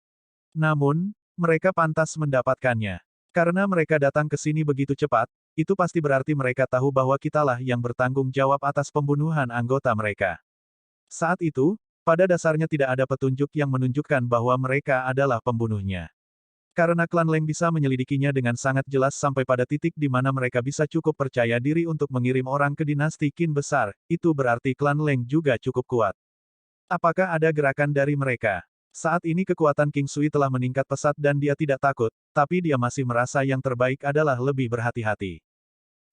Namun, mereka pantas mendapatkannya. Karena mereka datang ke sini begitu cepat, itu pasti berarti mereka tahu bahwa kitalah yang bertanggung jawab atas pembunuhan anggota mereka. Saat itu, pada dasarnya tidak ada petunjuk yang menunjukkan bahwa mereka adalah pembunuhnya. Karena klan Leng bisa menyelidikinya dengan sangat jelas sampai pada titik di mana mereka bisa cukup percaya diri untuk mengirim orang ke dinasti Qin besar, itu berarti klan Leng juga cukup kuat. Apakah ada gerakan dari mereka? Saat ini kekuatan King Sui telah meningkat pesat dan dia tidak takut, tapi dia masih merasa yang terbaik adalah lebih berhati-hati.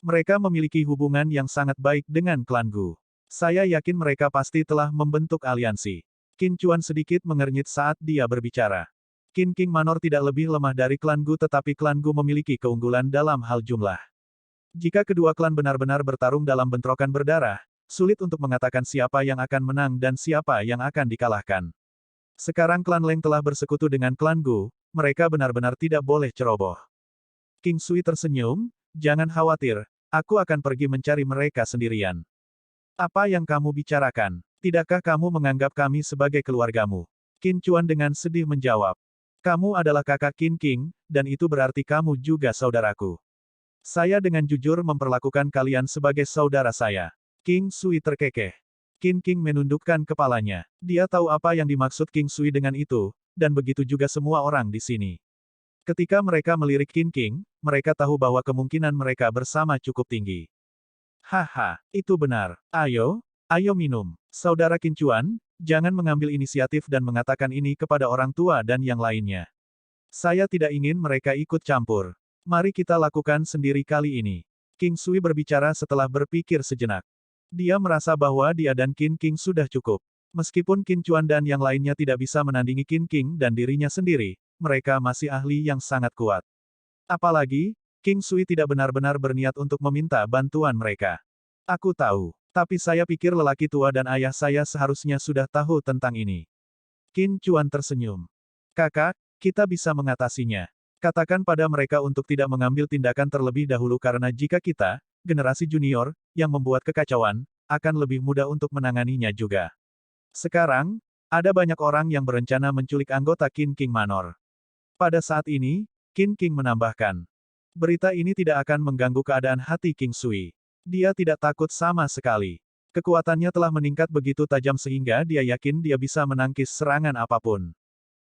Mereka memiliki hubungan yang sangat baik dengan klan Gu. Saya yakin mereka pasti telah membentuk aliansi. Qin Chuan sedikit mengernyit saat dia berbicara. Qin King Manor tidak lebih lemah dari klan Gu tetapi klan Gu memiliki keunggulan dalam hal jumlah. Jika kedua klan benar-benar bertarung dalam bentrokan berdarah, sulit untuk mengatakan siapa yang akan menang dan siapa yang akan dikalahkan. Sekarang klan Leng telah bersekutu dengan klan Gu, mereka benar-benar tidak boleh ceroboh. King Sui tersenyum, jangan khawatir, aku akan pergi mencari mereka sendirian. Apa yang kamu bicarakan? Tidakkah kamu menganggap kami sebagai keluargamu? Qin Chuan dengan sedih menjawab. Kamu adalah kakak Qin King, dan itu berarti kamu juga saudaraku. Saya dengan jujur memperlakukan kalian sebagai saudara saya. King Sui terkekeh. Qin King menundukkan kepalanya. Dia tahu apa yang dimaksud King Sui dengan itu, dan begitu juga semua orang di sini. Ketika mereka melirik Qin King, mereka tahu bahwa kemungkinan mereka bersama cukup tinggi. Haha, itu benar. Ayo, ayo minum. Saudara Qin Chuan, jangan mengambil inisiatif dan mengatakan ini kepada orang tua dan yang lainnya. Saya tidak ingin mereka ikut campur. Mari kita lakukan sendiri kali ini. King Sui berbicara setelah berpikir sejenak. Dia merasa bahwa dia dan Qin King sudah cukup. Meskipun Qin Chuan dan yang lainnya tidak bisa menandingi Qin King dan dirinya sendiri, mereka masih ahli yang sangat kuat. Apalagi, King Sui tidak benar-benar berniat untuk meminta bantuan mereka. Aku tahu, tapi saya pikir lelaki tua dan ayah saya seharusnya sudah tahu tentang ini. Qin Chuan tersenyum. Kakak, kita bisa mengatasinya. Katakan pada mereka untuk tidak mengambil tindakan terlebih dahulu karena jika kita, generasi junior, yang membuat kekacauan, akan lebih mudah untuk menanganinya juga. Sekarang, ada banyak orang yang berencana menculik anggota Qin King Manor. Pada saat ini, Qin King menambahkan. Berita ini tidak akan mengganggu keadaan hati King Sui. Dia tidak takut sama sekali. Kekuatannya telah meningkat begitu tajam sehingga dia yakin dia bisa menangkis serangan apapun.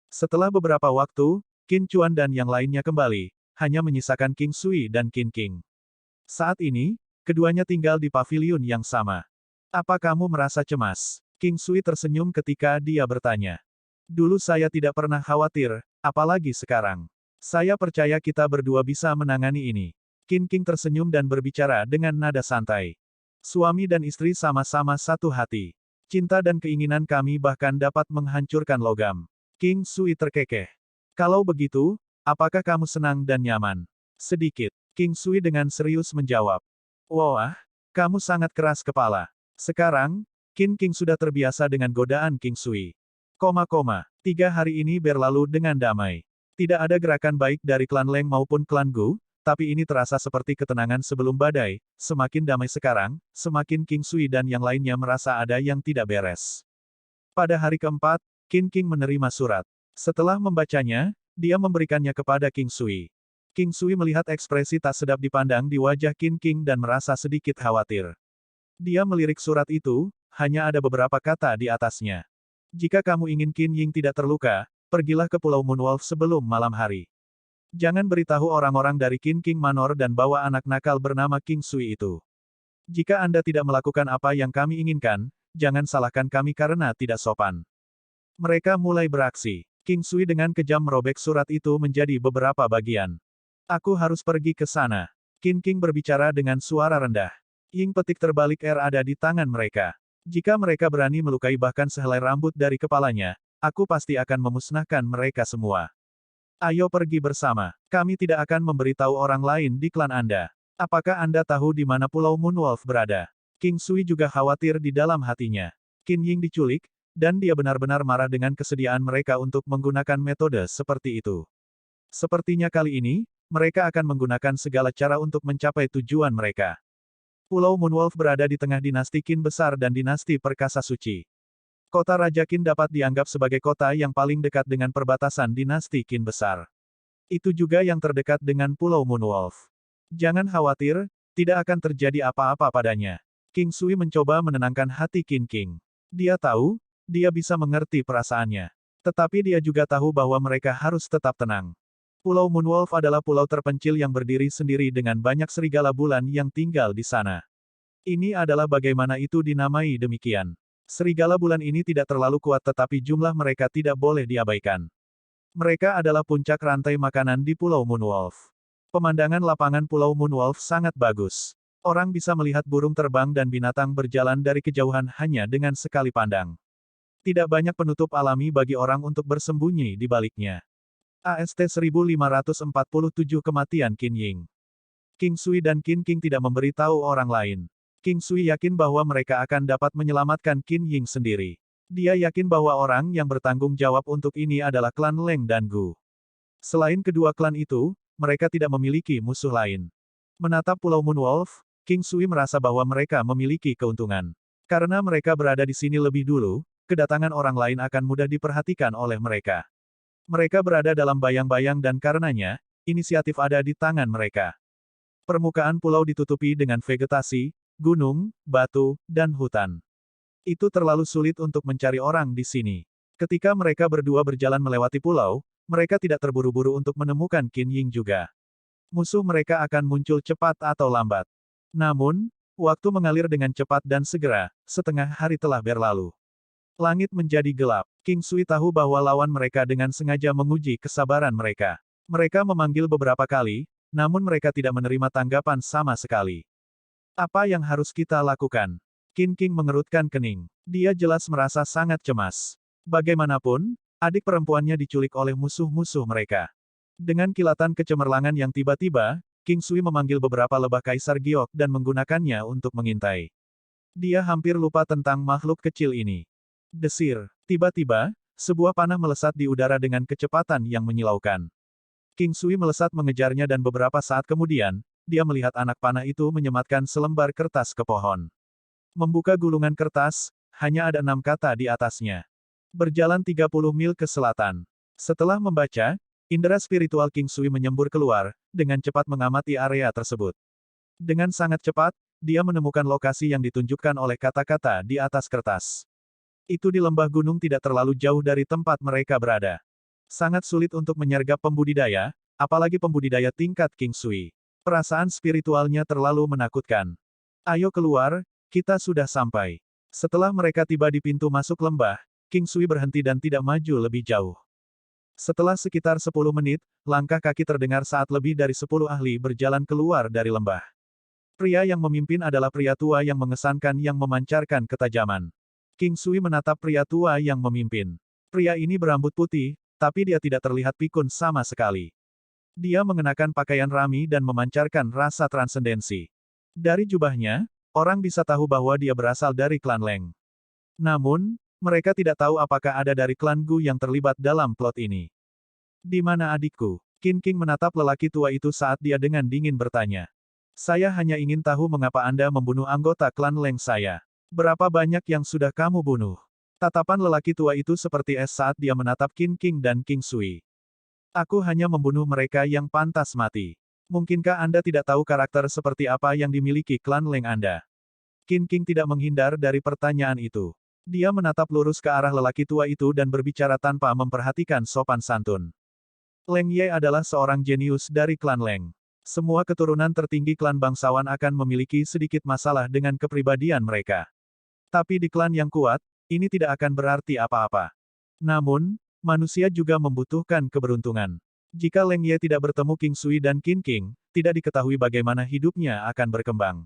Setelah beberapa waktu, Qin Chuan dan yang lainnya kembali, hanya menyisakan King Sui dan Qin King. Saat ini, keduanya tinggal di paviliun yang sama. Apa kamu merasa cemas? King Sui tersenyum ketika dia bertanya. Dulu saya tidak pernah khawatir, apalagi sekarang. Saya percaya kita berdua bisa menangani ini. Qin King tersenyum dan berbicara dengan nada santai. Suami dan istri sama-sama satu hati. Cinta dan keinginan kami bahkan dapat menghancurkan logam. King Sui terkekeh. Kalau begitu, apakah kamu senang dan nyaman? Sedikit. King Sui dengan serius menjawab. Wah, kamu sangat keras kepala. Sekarang, Qin King sudah terbiasa dengan godaan King Sui. 3 hari ini berlalu dengan damai. Tidak ada gerakan baik dari klan Leng maupun klan Gu, tapi ini terasa seperti ketenangan sebelum badai. Semakin damai sekarang, semakin King Sui dan yang lainnya merasa ada yang tidak beres. Pada hari keempat, Qin King menerima surat. Setelah membacanya, dia memberikannya kepada King Sui. King Sui melihat ekspresi tak sedap dipandang di wajah Qin King dan merasa sedikit khawatir. Dia melirik surat itu, hanya ada beberapa kata di atasnya. Jika kamu ingin Qin Ying tidak terluka, pergilah ke Pulau Moonwolf sebelum malam hari. Jangan beritahu orang-orang dari Qin King Manor dan bawa anak nakal bernama King Sui itu. Jika Anda tidak melakukan apa yang kami inginkan, jangan salahkan kami karena tidak sopan. Mereka mulai beraksi. King Sui dengan kejam merobek surat itu menjadi beberapa bagian. Aku harus pergi ke sana. Qin King berbicara dengan suara rendah. Ying petik terbalik ada di tangan mereka. Jika mereka berani melukai bahkan sehelai rambut dari kepalanya, aku pasti akan memusnahkan mereka semua. Ayo pergi bersama. Kami tidak akan memberitahu orang lain di klan Anda. Apakah Anda tahu di mana Pulau Moonwolf berada? King Sui juga khawatir di dalam hatinya. Qin Ying diculik, dan dia benar-benar marah dengan kesediaan mereka untuk menggunakan metode seperti itu. Sepertinya kali ini, mereka akan menggunakan segala cara untuk mencapai tujuan mereka. Pulau Moonwolf berada di tengah dinasti Qin besar dan dinasti Perkasa Suci. Kota Raja Qin dapat dianggap sebagai kota yang paling dekat dengan perbatasan dinasti Qin besar. Itu juga yang terdekat dengan Pulau Moonwolf. Jangan khawatir, tidak akan terjadi apa-apa padanya. King Sui mencoba menenangkan hati Qin King. Dia tahu, dia bisa mengerti perasaannya. Tetapi dia juga tahu bahwa mereka harus tetap tenang. Pulau Moonwolf adalah pulau terpencil yang berdiri sendiri dengan banyak serigala bulan yang tinggal di sana. Ini adalah bagaimana itu dinamai demikian. Serigala bulan ini tidak terlalu kuat tetapi jumlah mereka tidak boleh diabaikan. Mereka adalah puncak rantai makanan di Pulau Moonwolf. Pemandangan lapangan Pulau Moonwolf sangat bagus. Orang bisa melihat burung terbang dan binatang berjalan dari kejauhan hanya dengan sekali pandang. Tidak banyak penutup alami bagi orang untuk bersembunyi di baliknya. AST 1547 Kematian Qin Ying. King Sui dan Qin King tidak memberitahu orang lain. King Sui yakin bahwa mereka akan dapat menyelamatkan Qin Ying sendiri. Dia yakin bahwa orang yang bertanggung jawab untuk ini adalah klan Leng dan Gu. Selain kedua klan itu, mereka tidak memiliki musuh lain. Menatap Pulau Moonwolf, King Sui merasa bahwa mereka memiliki keuntungan. Karena mereka berada di sini lebih dulu, kedatangan orang lain akan mudah diperhatikan oleh mereka. Mereka berada dalam bayang-bayang dan karenanya, inisiatif ada di tangan mereka. Permukaan pulau ditutupi dengan vegetasi, gunung, batu, dan hutan. Itu terlalu sulit untuk mencari orang di sini. Ketika mereka berdua berjalan melewati pulau, mereka tidak terburu-buru untuk menemukan Qin Ying juga. Musuh mereka akan muncul cepat atau lambat. Namun, Waktu mengalir dengan cepat dan segera, setengah hari telah berlalu. Langit menjadi gelap. King Sui tahu bahwa lawan mereka dengan sengaja menguji kesabaran mereka. Mereka memanggil beberapa kali, namun mereka tidak menerima tanggapan sama sekali. Apa yang harus kita lakukan? Qin King mengerutkan kening. Dia jelas merasa sangat cemas. Bagaimanapun, adik perempuannya diculik oleh musuh-musuh mereka. Dengan kilatan kecemerlangan yang tiba-tiba, King Sui memanggil beberapa lebah Kaisar Giok dan menggunakannya untuk mengintai. Dia hampir lupa tentang makhluk kecil ini. Desir. Tiba-tiba, sebuah panah melesat di udara dengan kecepatan yang menyilaukan. King Sui melesat mengejarnya dan beberapa saat kemudian, dia melihat anak panah itu menyematkan selembar kertas ke pohon. Membuka gulungan kertas, hanya ada 6 kata di atasnya. Berjalan 30 mil ke selatan. Setelah membaca, indera spiritual King Sui menyembur keluar, dengan cepat mengamati area tersebut. Dengan sangat cepat, dia menemukan lokasi yang ditunjukkan oleh kata-kata di atas kertas. Itu di lembah gunung tidak terlalu jauh dari tempat mereka berada. Sangat sulit untuk menyergap pembudidaya, apalagi pembudidaya tingkat King Sui. Perasaan spiritualnya terlalu menakutkan. Ayo keluar, kita sudah sampai. Setelah mereka tiba di pintu masuk lembah, King Sui berhenti dan tidak maju lebih jauh. Setelah sekitar 10 menit, langkah kaki terdengar saat lebih dari 10 ahli berjalan keluar dari lembah. Pria yang memimpin adalah pria tua yang mengesankan yang memancarkan ketajaman. King Sui menatap pria tua yang memimpin. Pria ini berambut putih, tapi dia tidak terlihat pikun sama sekali. Dia mengenakan pakaian rami dan memancarkan rasa transendensi. Dari jubahnya, orang bisa tahu bahwa dia berasal dari klan Leng. Namun, mereka tidak tahu apakah ada dari klan Gu yang terlibat dalam plot ini. Di mana adikku? Qin King menatap lelaki tua itu saat dia dengan dingin bertanya. Saya hanya ingin tahu mengapa Anda membunuh anggota klan Leng saya. Berapa banyak yang sudah kamu bunuh? Tatapan lelaki tua itu seperti es saat dia menatap Qin King dan King Sui. Aku hanya membunuh mereka yang pantas mati. Mungkinkah Anda tidak tahu karakter seperti apa yang dimiliki klan Leng Anda? Qin King tidak menghindar dari pertanyaan itu. Dia menatap lurus ke arah lelaki tua itu dan berbicara tanpa memperhatikan sopan santun. Leng Ye adalah seorang jenius dari klan Leng. Semua keturunan tertinggi klan bangsawan akan memiliki sedikit masalah dengan kepribadian mereka. Tapi di klan yang kuat, ini tidak akan berarti apa-apa. Namun, manusia juga membutuhkan keberuntungan. Jika Leng Ye tidak bertemu King Sui dan Qin King, tidak diketahui bagaimana hidupnya akan berkembang.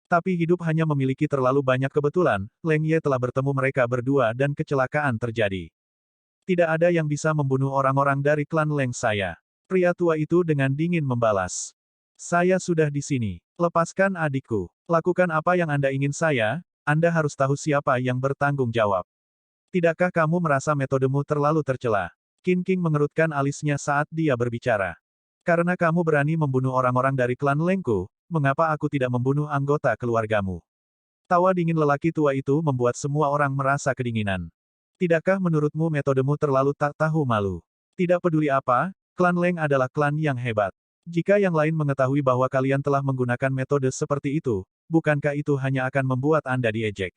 Tapi hidup hanya memiliki terlalu banyak kebetulan, Leng Ye telah bertemu mereka berdua dan kecelakaan terjadi. Tidak ada yang bisa membunuh orang-orang dari klan Leng saya. Pria tua itu dengan dingin membalas. Saya sudah di sini. Lepaskan adikku. Lakukan apa yang Anda ingin saya, Anda harus tahu siapa yang bertanggung jawab. Tidakkah kamu merasa metodemu terlalu tercela? Qin King mengerutkan alisnya saat dia berbicara. Karena kamu berani membunuh orang-orang dari klan Lengku, mengapa aku tidak membunuh anggota keluargamu? Tawa dingin lelaki tua itu membuat semua orang merasa kedinginan. Tidakkah menurutmu metodemu terlalu tak tahu malu? Tidak peduli apa, klan Leng adalah klan yang hebat. Jika yang lain mengetahui bahwa kalian telah menggunakan metode seperti itu, bukankah itu hanya akan membuat Anda diejek?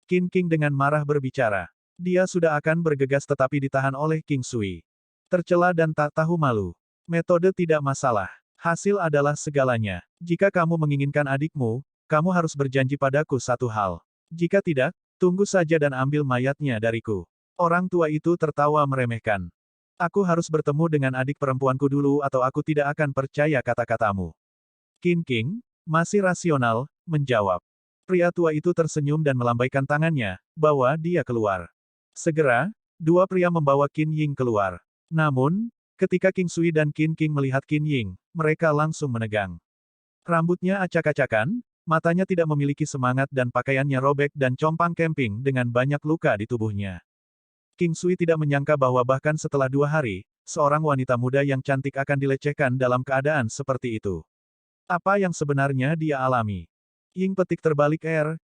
Qin King dengan marah berbicara. Dia sudah akan bergegas tetapi ditahan oleh King Sui. Tercela dan tak tahu malu. Metode tidak masalah. Hasil adalah segalanya. Jika kamu menginginkan adikmu, kamu harus berjanji padaku satu hal. Jika tidak, tunggu saja dan ambil mayatnya dariku. Orang tua itu tertawa meremehkan. Aku harus bertemu dengan adik perempuanku dulu atau aku tidak akan percaya kata-katamu. Qin King, masih rasional, menjawab. Pria tua itu tersenyum dan melambaikan tangannya, bawa dia keluar. Segera, dua pria membawa Qin Ying keluar. Namun, ketika King Sui dan Qin King melihat Qin Ying, mereka langsung menegang. Rambutnya acak-acakan, matanya tidak memiliki semangat dan pakaiannya robek dan compang camping dengan banyak luka di tubuhnya. King Sui tidak menyangka bahwa bahkan setelah 2 hari, seorang wanita muda yang cantik akan dilecehkan dalam keadaan seperti itu. Apa yang sebenarnya dia alami? Ying petik terbalik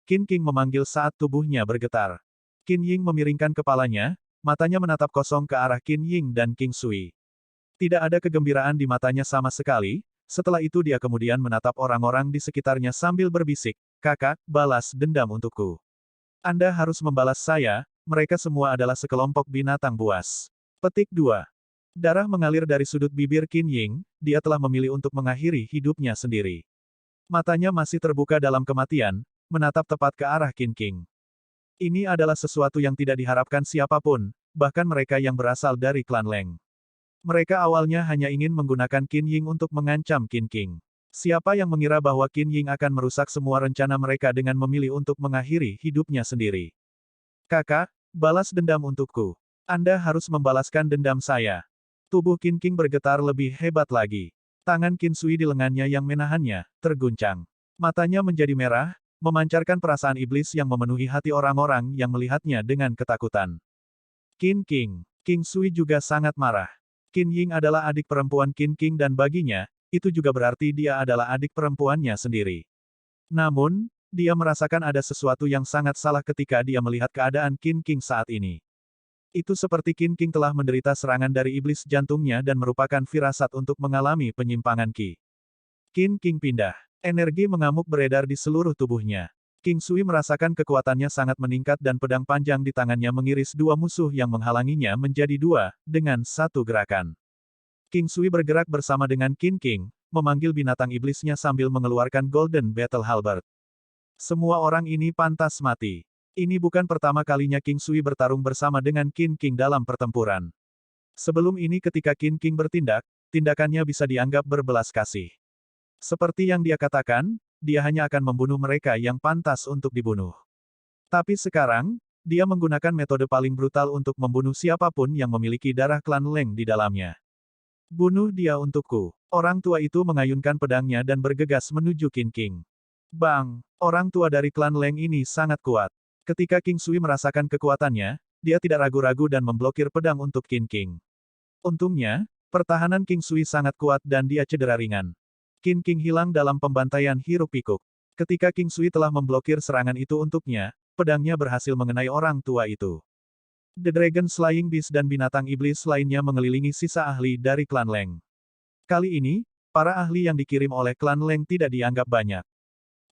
Qin King memanggil saat tubuhnya bergetar. Qin Ying memiringkan kepalanya, matanya menatap kosong ke arah Qin Ying dan King Sui. Tidak ada kegembiraan di matanya sama sekali, setelah itu dia kemudian menatap orang-orang di sekitarnya sambil berbisik, kakak, balas dendam untukku. Anda harus membalas saya, mereka semua adalah sekelompok binatang buas. Petik 2. Darah mengalir dari sudut bibir Qin Ying, dia telah memilih untuk mengakhiri hidupnya sendiri. Matanya masih terbuka dalam kematian, menatap tepat ke arah Qin King. Ini adalah sesuatu yang tidak diharapkan siapapun, bahkan mereka yang berasal dari klan Leng. Mereka awalnya hanya ingin menggunakan Qin Ying untuk mengancam Qin King. Siapa yang mengira bahwa Qin Ying akan merusak semua rencana mereka dengan memilih untuk mengakhiri hidupnya sendiri. Kakak, balas dendam untukku. Anda harus membalaskan dendam saya. Tubuh Qin King bergetar lebih hebat lagi. Tangan Qin Sui di lengannya yang menahannya, terguncang. Matanya menjadi merah, memancarkan perasaan iblis yang memenuhi hati orang-orang yang melihatnya dengan ketakutan. Qin King. Qin Sui juga sangat marah. Qin Ying adalah adik perempuan Qin King dan baginya, itu juga berarti dia adalah adik perempuannya sendiri. Namun, dia merasakan ada sesuatu yang sangat salah ketika dia melihat keadaan Qin King saat ini. Itu seperti Qin King telah menderita serangan dari iblis jantungnya dan merupakan firasat untuk mengalami penyimpangan Qi. Qin King pindah. Energi mengamuk beredar di seluruh tubuhnya. Qin Sui merasakan kekuatannya sangat meningkat dan pedang panjang di tangannya mengiris dua musuh yang menghalanginya menjadi dua, dengan satu gerakan. Qin Sui bergerak bersama dengan Qin King, memanggil binatang iblisnya sambil mengeluarkan Golden Battle Halberd. Semua orang ini pantas mati. Ini bukan pertama kalinya Qin Sui bertarung bersama dengan Qin King dalam pertempuran. Sebelum ini ketika Qin King bertindak, tindakannya bisa dianggap berbelas kasih. Seperti yang dia katakan, dia hanya akan membunuh mereka yang pantas untuk dibunuh. Tapi sekarang, dia menggunakan metode paling brutal untuk membunuh siapapun yang memiliki darah klan Leng di dalamnya. Bunuh dia untukku. Orang tua itu mengayunkan pedangnya dan bergegas menuju Qin King. Bang! Orang tua dari klan Leng ini sangat kuat. Ketika Qin Sui merasakan kekuatannya, dia tidak ragu-ragu dan memblokir pedang untuk Qin King. Untungnya, pertahanan Qin Sui sangat kuat dan dia cedera ringan. Qin King hilang dalam pembantaian hiruk-pikuk. Ketika Qin Sui telah memblokir serangan itu untuknya, pedangnya berhasil mengenai orang tua itu. The Dragon Slaying Beast dan binatang iblis lainnya mengelilingi sisa ahli dari klan Leng. Kali ini, para ahli yang dikirim oleh klan Leng tidak dianggap banyak.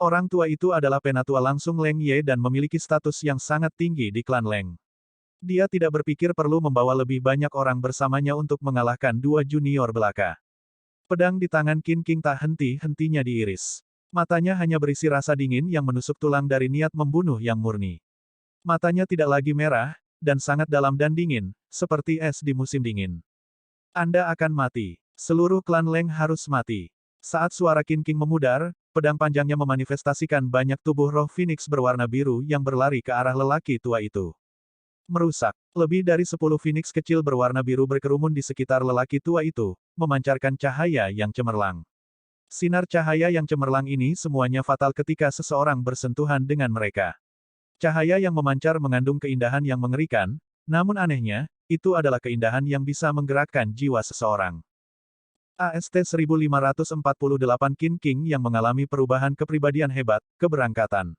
Orang tua itu adalah penatua langsung Leng Ye dan memiliki status yang sangat tinggi di klan Leng. Dia tidak berpikir perlu membawa lebih banyak orang bersamanya untuk mengalahkan dua junior belaka. Pedang di tangan Qin King tak henti-hentinya diiris. Matanya hanya berisi rasa dingin yang menusuk tulang dari niat membunuh yang murni. Matanya tidak lagi merah, dan sangat dalam dan dingin, seperti es di musim dingin. Anda akan mati. Seluruh klan Leng harus mati. Saat suara Qin King memudar, pedang panjangnya memanifestasikan banyak tubuh roh Phoenix berwarna biru yang berlari ke arah lelaki tua itu. Merusak. Lebih dari 10 Phoenix kecil berwarna biru berkerumun di sekitar lelaki tua itu, memancarkan cahaya yang cemerlang. Sinar cahaya yang cemerlang ini semuanya fatal ketika seseorang bersentuhan dengan mereka. Cahaya yang memancar mengandung keindahan yang mengerikan, namun anehnya, itu adalah keindahan yang bisa menggerakkan jiwa seseorang. AST 1548 Qin King yang mengalami perubahan kepribadian hebat, keberangkatan.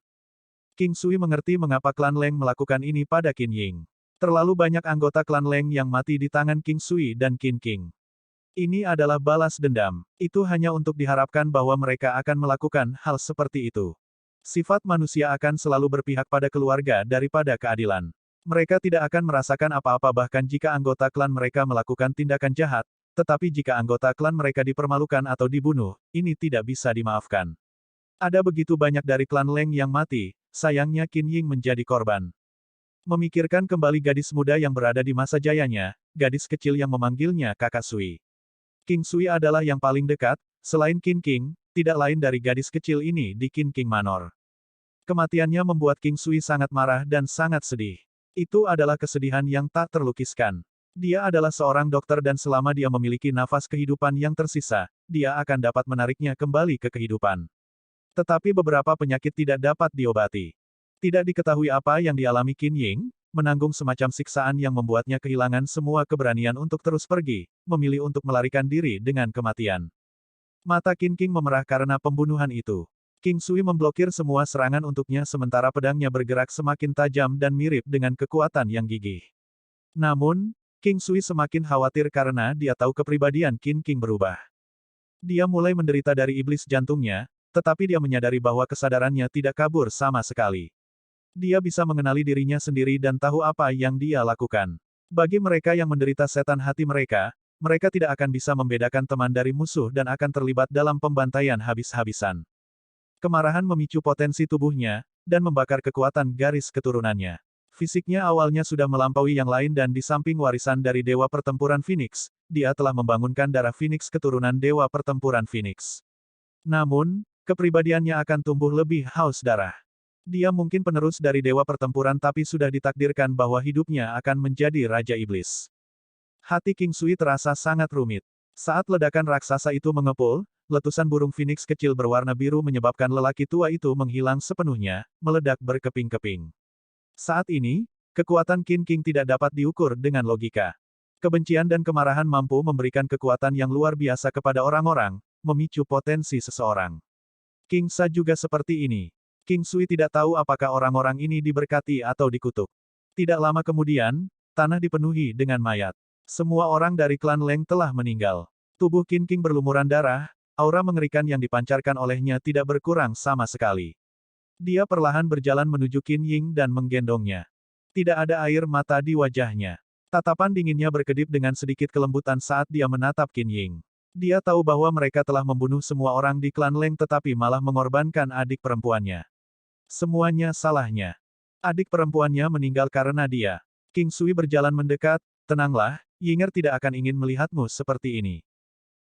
Qin Sui mengerti mengapa klan Leng melakukan ini pada Qin Ying. Terlalu banyak anggota klan Leng yang mati di tangan Qin Sui dan Qin King. Ini adalah balas dendam. Itu hanya untuk diharapkan bahwa mereka akan melakukan hal seperti itu. Sifat manusia akan selalu berpihak pada keluarga daripada keadilan. Mereka tidak akan merasakan apa-apa bahkan jika anggota klan mereka melakukan tindakan jahat, tetapi jika anggota klan mereka dipermalukan atau dibunuh, ini tidak bisa dimaafkan. Ada begitu banyak dari klan Leng yang mati, sayangnya Qin Ying menjadi korban. Memikirkan kembali gadis muda yang berada di masa jayanya, gadis kecil yang memanggilnya kakak Sui. Qin Sui adalah yang paling dekat, selain Qin King, tidak lain dari gadis kecil ini di Qin King Manor. Kematiannya membuat Qin Sui sangat marah dan sangat sedih. Itu adalah kesedihan yang tak terlukiskan. Dia adalah seorang dokter dan selama dia memiliki nafas kehidupan yang tersisa, dia akan dapat menariknya kembali ke kehidupan. Tetapi beberapa penyakit tidak dapat diobati. Tidak diketahui apa yang dialami Qin Ying, menanggung semacam siksaan yang membuatnya kehilangan semua keberanian untuk terus pergi, memilih untuk melarikan diri dengan kematian. Mata Qin King memerah karena pembunuhan itu. Qin Sui memblokir semua serangan untuknya sementara pedangnya bergerak semakin tajam dan mirip dengan kekuatan yang gigih. Namun, Qin Sui semakin khawatir karena dia tahu kepribadian Qin King berubah. Dia mulai menderita dari iblis jantungnya, tetapi dia menyadari bahwa kesadarannya tidak kabur sama sekali. Dia bisa mengenali dirinya sendiri dan tahu apa yang dia lakukan. Bagi mereka yang menderita setan hati mereka, mereka tidak akan bisa membedakan teman dari musuh dan akan terlibat dalam pembantaian habis-habisan. Kemarahan memicu potensi tubuhnya, dan membakar kekuatan garis keturunannya. Fisiknya awalnya sudah melampaui yang lain dan di samping warisan dari Dewa Pertempuran Phoenix, dia telah membangunkan darah Phoenix keturunan Dewa Pertempuran Phoenix. Namun, kepribadiannya akan tumbuh lebih haus darah. Dia mungkin penerus dari Dewa Pertempuran tapi sudah ditakdirkan bahwa hidupnya akan menjadi Raja Iblis. Hati King Sui terasa sangat rumit. Saat ledakan raksasa itu mengepul, letusan burung Phoenix kecil berwarna biru menyebabkan lelaki tua itu menghilang sepenuhnya, meledak berkeping-keping. Saat ini, kekuatan Qin King tidak dapat diukur dengan logika. Kebencian dan kemarahan mampu memberikan kekuatan yang luar biasa kepada orang-orang, memicu potensi seseorang. King Sa juga seperti ini. King Sui tidak tahu apakah orang-orang ini diberkati atau dikutuk. Tidak lama kemudian, tanah dipenuhi dengan mayat. Semua orang dari klan Leng telah meninggal. Tubuh Qin King berlumuran darah, aura mengerikan yang dipancarkan olehnya tidak berkurang sama sekali. Dia perlahan berjalan menuju Qin Ying dan menggendongnya. Tidak ada air mata di wajahnya. Tatapan dinginnya berkedip dengan sedikit kelembutan saat dia menatap Qin Ying. Dia tahu bahwa mereka telah membunuh semua orang di klan Leng tetapi malah mengorbankan adik perempuannya. Semuanya salahnya. Adik perempuannya meninggal karena dia. King Sui berjalan mendekat, tenanglah, Yinger tidak akan ingin melihatmu seperti ini.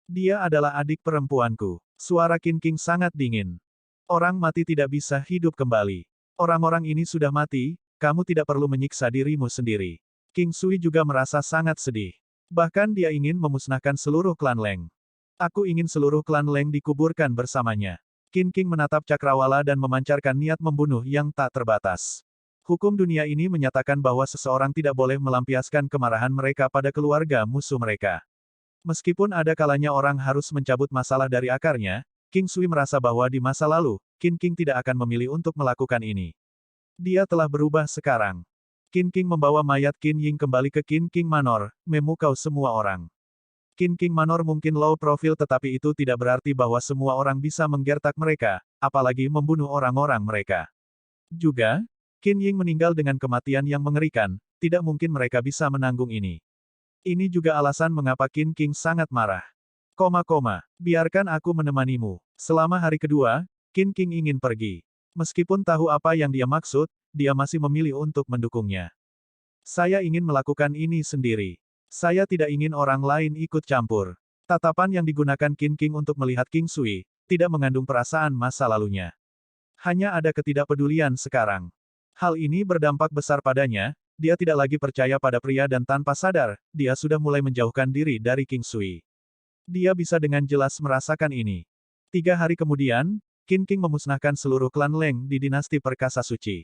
Dia adalah adik perempuanku. Suara Qin King sangat dingin. Orang mati tidak bisa hidup kembali. Orang-orang ini sudah mati, kamu tidak perlu menyiksa dirimu sendiri. King Sui juga merasa sangat sedih. Bahkan dia ingin memusnahkan seluruh klan Leng. Aku ingin seluruh klan Leng dikuburkan bersamanya. Qin King menatap cakrawala dan memancarkan niat membunuh yang tak terbatas. Hukum dunia ini menyatakan bahwa seseorang tidak boleh melampiaskan kemarahan mereka pada keluarga musuh mereka. Meskipun ada kalanya orang harus mencabut masalah dari akarnya, King Sui merasa bahwa di masa lalu, Qin King tidak akan memilih untuk melakukan ini. Dia telah berubah sekarang. Qin King membawa mayat Qin Ying kembali ke Qin King Manor, memukau semua orang. Qin King Manor mungkin low profile tetapi itu tidak berarti bahwa semua orang bisa menggertak mereka, apalagi membunuh orang-orang mereka. Juga, Qin Ying meninggal dengan kematian yang mengerikan, tidak mungkin mereka bisa menanggung ini. Ini juga alasan mengapa Qin King sangat marah. Biarkan aku menemanimu. Selama hari kedua, Qin King ingin pergi. Meskipun tahu apa yang dia maksud, dia masih memilih untuk mendukungnya. Saya ingin melakukan ini sendiri. Saya tidak ingin orang lain ikut campur. Tatapan yang digunakan Qin King untuk melihat King Sui, tidak mengandung perasaan masa lalunya. Hanya ada ketidakpedulian sekarang. Hal ini berdampak besar padanya, dia tidak lagi percaya pada pria dan tanpa sadar, dia sudah mulai menjauhkan diri dari King Sui. Dia bisa dengan jelas merasakan ini. 3 hari kemudian, Qin King memusnahkan seluruh klan Leng di dinasti Perkasa Suci.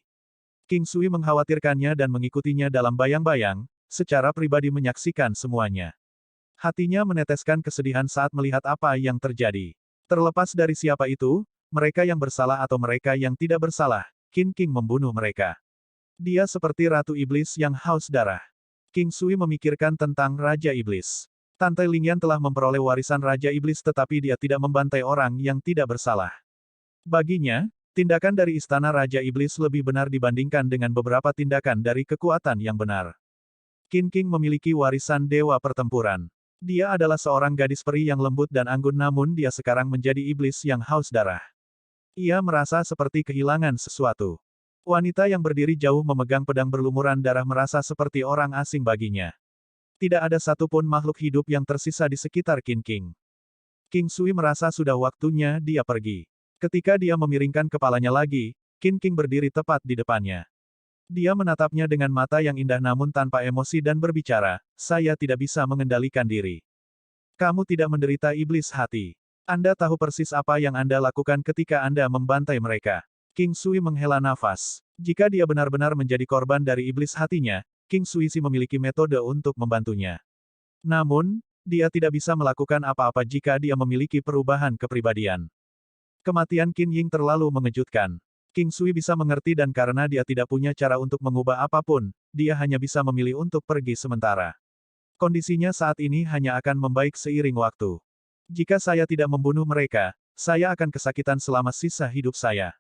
King Sui mengkhawatirkannya dan mengikutinya dalam bayang-bayang, secara pribadi menyaksikan semuanya. Hatinya meneteskan kesedihan saat melihat apa yang terjadi. Terlepas dari siapa itu, mereka yang bersalah atau mereka yang tidak bersalah, Qin King membunuh mereka. Dia seperti Ratu Iblis yang haus darah. King Sui memikirkan tentang Raja Iblis. Tante Lingyan telah memperoleh warisan Raja Iblis tetapi dia tidak membantai orang yang tidak bersalah. Baginya, tindakan dari Istana Raja Iblis lebih benar dibandingkan dengan beberapa tindakan dari kekuatan yang benar. Qin King memiliki warisan Dewa Pertempuran. Dia adalah seorang gadis peri yang lembut dan anggun namun dia sekarang menjadi iblis yang haus darah. Ia merasa seperti kehilangan sesuatu. Wanita yang berdiri jauh memegang pedang berlumuran darah merasa seperti orang asing baginya. Tidak ada satupun makhluk hidup yang tersisa di sekitar Qin King. King Sui merasa sudah waktunya dia pergi. Ketika dia memiringkan kepalanya lagi, Qin King berdiri tepat di depannya. Dia menatapnya dengan mata yang indah namun tanpa emosi dan berbicara, saya tidak bisa mengendalikan diri. Kamu tidak menderita iblis hati. Anda tahu persis apa yang Anda lakukan ketika Anda membantai mereka. King Sui menghela nafas. Jika dia benar-benar menjadi korban dari iblis hatinya, King Sui memiliki metode untuk membantunya. Namun, dia tidak bisa melakukan apa-apa jika dia memiliki perubahan kepribadian. Kematian Qin Ying terlalu mengejutkan. King Sui bisa mengerti dan karena dia tidak punya cara untuk mengubah apapun, dia hanya bisa memilih untuk pergi sementara. Kondisinya saat ini hanya akan membaik seiring waktu. Jika saya tidak membunuh mereka, saya akan kesakitan selama sisa hidup saya.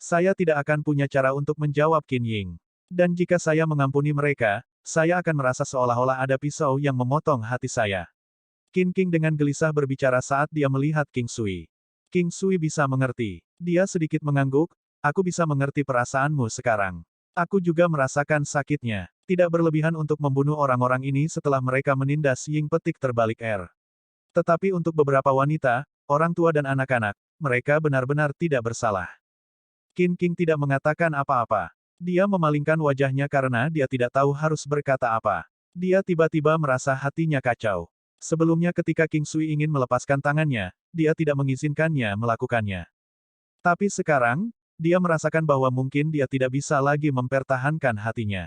Saya tidak akan punya cara untuk menjawab Qin Ying. Dan jika saya mengampuni mereka, saya akan merasa seolah-olah ada pisau yang memotong hati saya. Qin King dengan gelisah berbicara saat dia melihat King Sui. King Sui bisa mengerti. Dia sedikit mengangguk, aku bisa mengerti perasaanmu sekarang. Aku juga merasakan sakitnya. Tidak berlebihan untuk membunuh orang-orang ini setelah mereka menindas Ying petik terbalik R. Tetapi untuk beberapa wanita, orang tua dan anak-anak, mereka benar-benar tidak bersalah. Qin King tidak mengatakan apa-apa. Dia memalingkan wajahnya karena dia tidak tahu harus berkata apa. Dia tiba-tiba merasa hatinya kacau. Sebelumnya ketika King Sui ingin melepaskan tangannya, dia tidak mengizinkannya melakukannya. Tapi sekarang, dia merasakan bahwa mungkin dia tidak bisa lagi mempertahankan hatinya.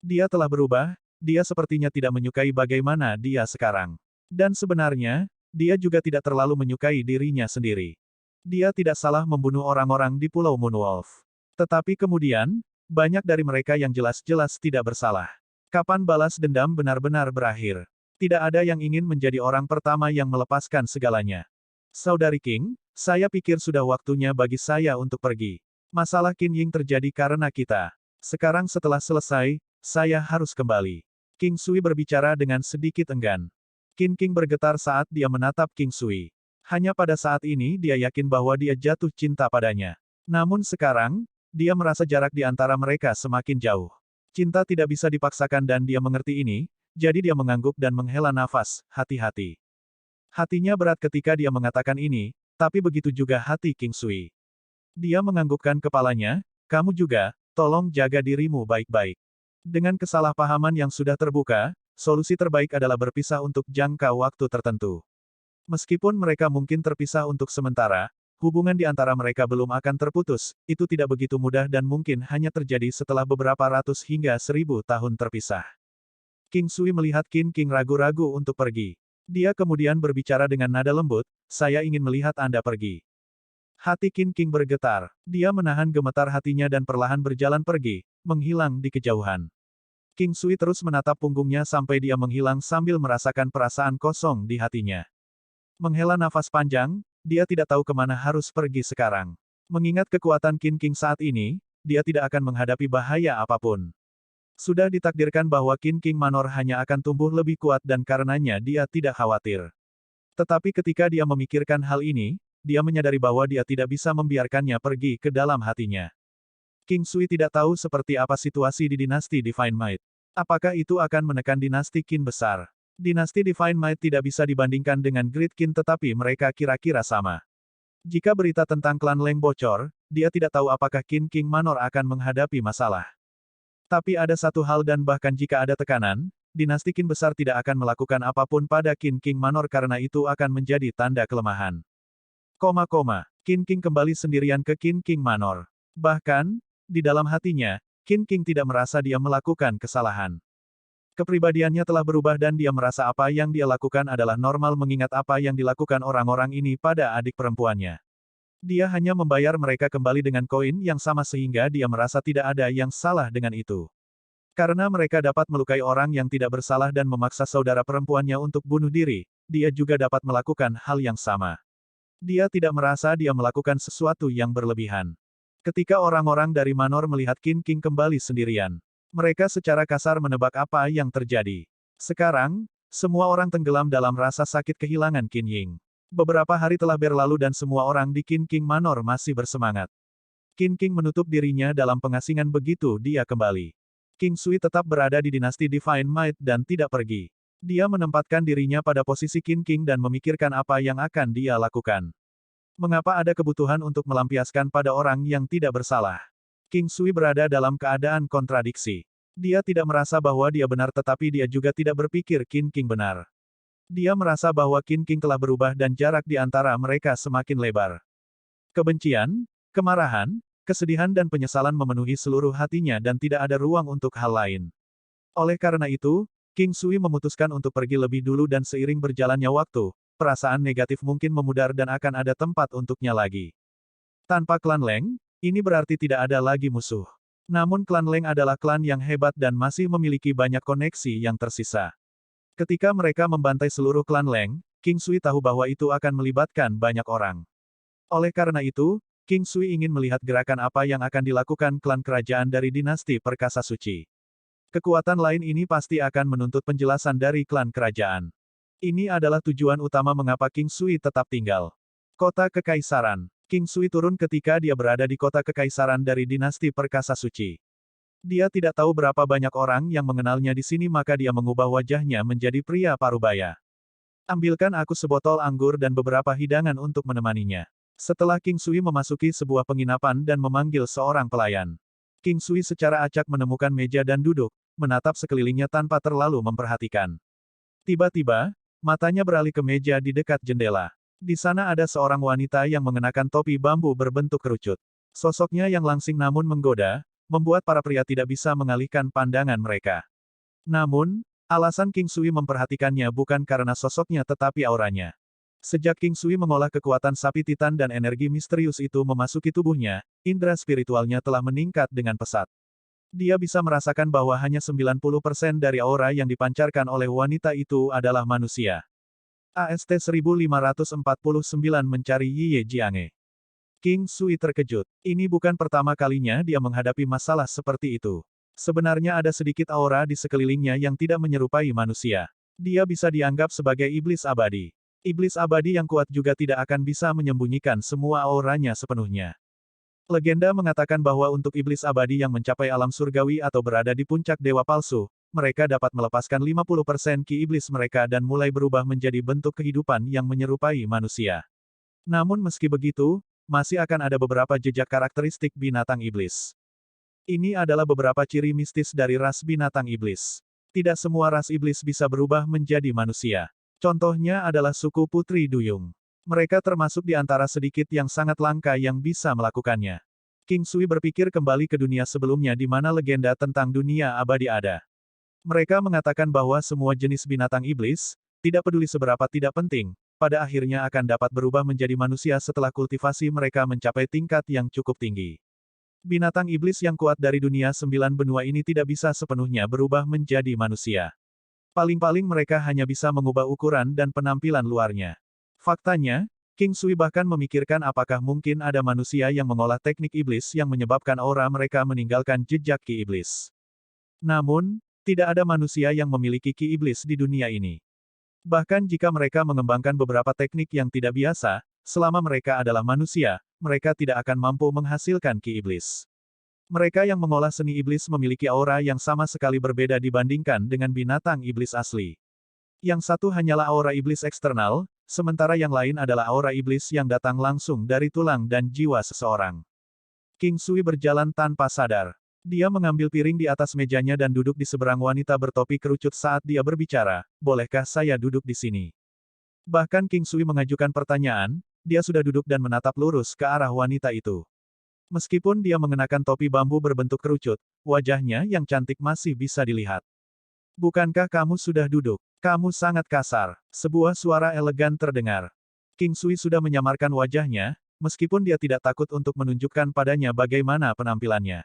Dia telah berubah, dia sepertinya tidak menyukai bagaimana dia sekarang. Dan sebenarnya, dia juga tidak terlalu menyukai dirinya sendiri. Dia tidak salah membunuh orang-orang di Pulau Moonwolf. Tetapi kemudian, banyak dari mereka yang jelas-jelas tidak bersalah. Kapan balas dendam benar-benar berakhir? Tidak ada yang ingin menjadi orang pertama yang melepaskan segalanya. Saudari King, saya pikir sudah waktunya bagi saya untuk pergi. Masalah Qin Ying terjadi karena kita. Sekarang setelah selesai, saya harus kembali. King Sui berbicara dengan sedikit enggan. Qin King bergetar saat dia menatap King Sui. Hanya pada saat ini dia yakin bahwa dia jatuh cinta padanya. Namun sekarang, dia merasa jarak di antara mereka semakin jauh. Cinta tidak bisa dipaksakan dan dia mengerti ini, jadi dia mengangguk dan menghela nafas, hati-hati. Hatinya berat ketika dia mengatakan ini, tapi begitu juga hati King Sui. Dia menganggukkan kepalanya, kamu juga, tolong jaga dirimu baik-baik. Dengan kesalahpahaman yang sudah terbuka, solusi terbaik adalah berpisah untuk jangka waktu tertentu. Meskipun mereka mungkin terpisah untuk sementara, hubungan di antara mereka belum akan terputus, itu tidak begitu mudah dan mungkin hanya terjadi setelah beberapa ratus hingga 1000 tahun terpisah. King Sui melihat Qin King ragu-ragu untuk pergi. Dia kemudian berbicara dengan nada lembut, saya ingin melihat Anda pergi. Hati Qin King bergetar. Dia menahan gemetar hatinya dan perlahan berjalan pergi, menghilang di kejauhan. King Sui terus menatap punggungnya sampai dia menghilang sambil merasakan perasaan kosong di hatinya. Menghela nafas panjang, dia tidak tahu kemana harus pergi sekarang. Mengingat kekuatan Qin King saat ini, dia tidak akan menghadapi bahaya apapun. Sudah ditakdirkan bahwa Qin King Manor hanya akan tumbuh lebih kuat dan karenanya dia tidak khawatir. Tetapi ketika dia memikirkan hal ini, dia menyadari bahwa dia tidak bisa membiarkannya pergi ke dalam hatinya. King Sui tidak tahu seperti apa situasi di dinasti Divine Might. Apakah itu akan menekan dinasti Qin besar? Dinasti Divine Might tidak bisa dibandingkan dengan Great Qin tetapi mereka kira-kira sama. Jika berita tentang klan Leng bocor, dia tidak tahu apakah Qin King Manor akan menghadapi masalah. Tapi ada satu hal dan bahkan jika ada tekanan, dinasti Qin besar tidak akan melakukan apapun pada Qin King Manor karena itu akan menjadi tanda kelemahan. Qin King kembali sendirian ke Qin King Manor. Bahkan, di dalam hatinya, Qin King tidak merasa dia melakukan kesalahan. Kepribadiannya telah berubah dan dia merasa apa yang dia lakukan adalah normal mengingat apa yang dilakukan orang-orang ini pada adik perempuannya. Dia hanya membayar mereka kembali dengan koin yang sama sehingga dia merasa tidak ada yang salah dengan itu. Karena mereka dapat melukai orang yang tidak bersalah dan memaksa saudara perempuannya untuk bunuh diri, dia juga dapat melakukan hal yang sama. Dia tidak merasa dia melakukan sesuatu yang berlebihan. Ketika orang-orang dari Manor melihat Qin King kembali sendirian, mereka secara kasar menebak apa yang terjadi. Sekarang, semua orang tenggelam dalam rasa sakit kehilangan Qin Ying. Beberapa hari telah berlalu dan semua orang di Qin King Manor masih bersemangat. Qin King menutup dirinya dalam pengasingan begitu dia kembali. King Sui tetap berada di dinasti Divine Might dan tidak pergi. Dia menempatkan dirinya pada posisi Qin King dan memikirkan apa yang akan dia lakukan. Mengapa ada kebutuhan untuk melampiaskan pada orang yang tidak bersalah? King Sui berada dalam keadaan kontradiksi. Dia tidak merasa bahwa dia benar tetapi dia juga tidak berpikir Qin King benar. Dia merasa bahwa Qin King telah berubah dan jarak di antara mereka semakin lebar. Kebencian, kemarahan, kesedihan dan penyesalan memenuhi seluruh hatinya dan tidak ada ruang untuk hal lain. Oleh karena itu, King Sui memutuskan untuk pergi lebih dulu dan seiring berjalannya waktu, perasaan negatif mungkin memudar dan akan ada tempat untuknya lagi. Tanpa klan Leng, ini berarti tidak ada lagi musuh. Namun klan Leng adalah klan yang hebat dan masih memiliki banyak koneksi yang tersisa. Ketika mereka membantai seluruh klan Leng, King Sui tahu bahwa itu akan melibatkan banyak orang. Oleh karena itu, King Sui ingin melihat gerakan apa yang akan dilakukan klan kerajaan dari dinasti Perkasa Suci. Kekuatan lain ini pasti akan menuntut penjelasan dari klan kerajaan. Ini adalah tujuan utama mengapa King Sui tetap tinggal. Kota Kekaisaran. King Sui turun ketika dia berada di kota kekaisaran dari dinasti perkasa suci. Dia tidak tahu berapa banyak orang yang mengenalnya di sini maka dia mengubah wajahnya menjadi pria parubaya. Ambilkan aku sebotol anggur dan beberapa hidangan untuk menemaninya. Setelah King Sui memasuki sebuah penginapan dan memanggil seorang pelayan. King Sui secara acak menemukan meja dan duduk, menatap sekelilingnya tanpa terlalu memperhatikan. Tiba-tiba, matanya beralih ke meja di dekat jendela. Di sana ada seorang wanita yang mengenakan topi bambu berbentuk kerucut. Sosoknya yang langsing namun menggoda, membuat para pria tidak bisa mengalihkan pandangan mereka. Namun, alasan King Sui memperhatikannya bukan karena sosoknya tetapi auranya. Sejak King Sui mengolah kekuatan sapi titan dan energi misterius itu memasuki tubuhnya, indera spiritualnya telah meningkat dengan pesat. Dia bisa merasakan bahwa hanya 90% dari aura yang dipancarkan oleh wanita itu adalah manusia. AST 1549 mencari Ye Jiange. King Sui terkejut. Ini bukan pertama kalinya dia menghadapi masalah seperti itu. Sebenarnya ada sedikit aura di sekelilingnya yang tidak menyerupai manusia. Dia bisa dianggap sebagai iblis abadi. Iblis abadi yang kuat juga tidak akan bisa menyembunyikan semua auranya sepenuhnya. Legenda mengatakan bahwa untuk iblis abadi yang mencapai alam surgawi atau berada di puncak dewa palsu, mereka dapat melepaskan 50% ki iblis mereka dan mulai berubah menjadi bentuk kehidupan yang menyerupai manusia. Namun meski begitu, masih akan ada beberapa jejak karakteristik binatang iblis. Ini adalah beberapa ciri mistis dari ras binatang iblis. Tidak semua ras iblis bisa berubah menjadi manusia. Contohnya adalah suku Putri Duyung. Mereka termasuk di antara sedikit yang sangat langka yang bisa melakukannya. King Sui berpikir kembali ke dunia sebelumnya di mana legenda tentang dunia abadi ada. Mereka mengatakan bahwa semua jenis binatang iblis, tidak peduli seberapa tidak penting, pada akhirnya akan dapat berubah menjadi manusia setelah kultivasi mereka mencapai tingkat yang cukup tinggi. Binatang iblis yang kuat dari dunia 9 benua ini tidak bisa sepenuhnya berubah menjadi manusia. Paling-paling mereka hanya bisa mengubah ukuran dan penampilan luarnya. Faktanya, King Sui bahkan memikirkan apakah mungkin ada manusia yang mengolah teknik iblis yang menyebabkan aura mereka meninggalkan jejak ki iblis. Namun, tidak ada manusia yang memiliki ki iblis di dunia ini. Bahkan jika mereka mengembangkan beberapa teknik yang tidak biasa, selama mereka adalah manusia, mereka tidak akan mampu menghasilkan ki iblis. Mereka yang mengolah seni iblis memiliki aura yang sama sekali berbeda dibandingkan dengan binatang iblis asli. Yang satu hanyalah aura iblis eksternal, sementara yang lain adalah aura iblis yang datang langsung dari tulang dan jiwa seseorang. King Sui berjalan tanpa sadar. Dia mengambil piring di atas mejanya dan duduk di seberang wanita bertopi kerucut saat dia berbicara, bolehkah saya duduk di sini? Bahkan King Sui mengajukan pertanyaan, dia sudah duduk dan menatap lurus ke arah wanita itu. Meskipun dia mengenakan topi bambu berbentuk kerucut, wajahnya yang cantik masih bisa dilihat. Bukankah kamu sudah duduk? Kamu sangat kasar. Sebuah suara elegan terdengar. King Sui sudah menyamarkan wajahnya, meskipun dia tidak takut untuk menunjukkan padanya bagaimana penampilannya.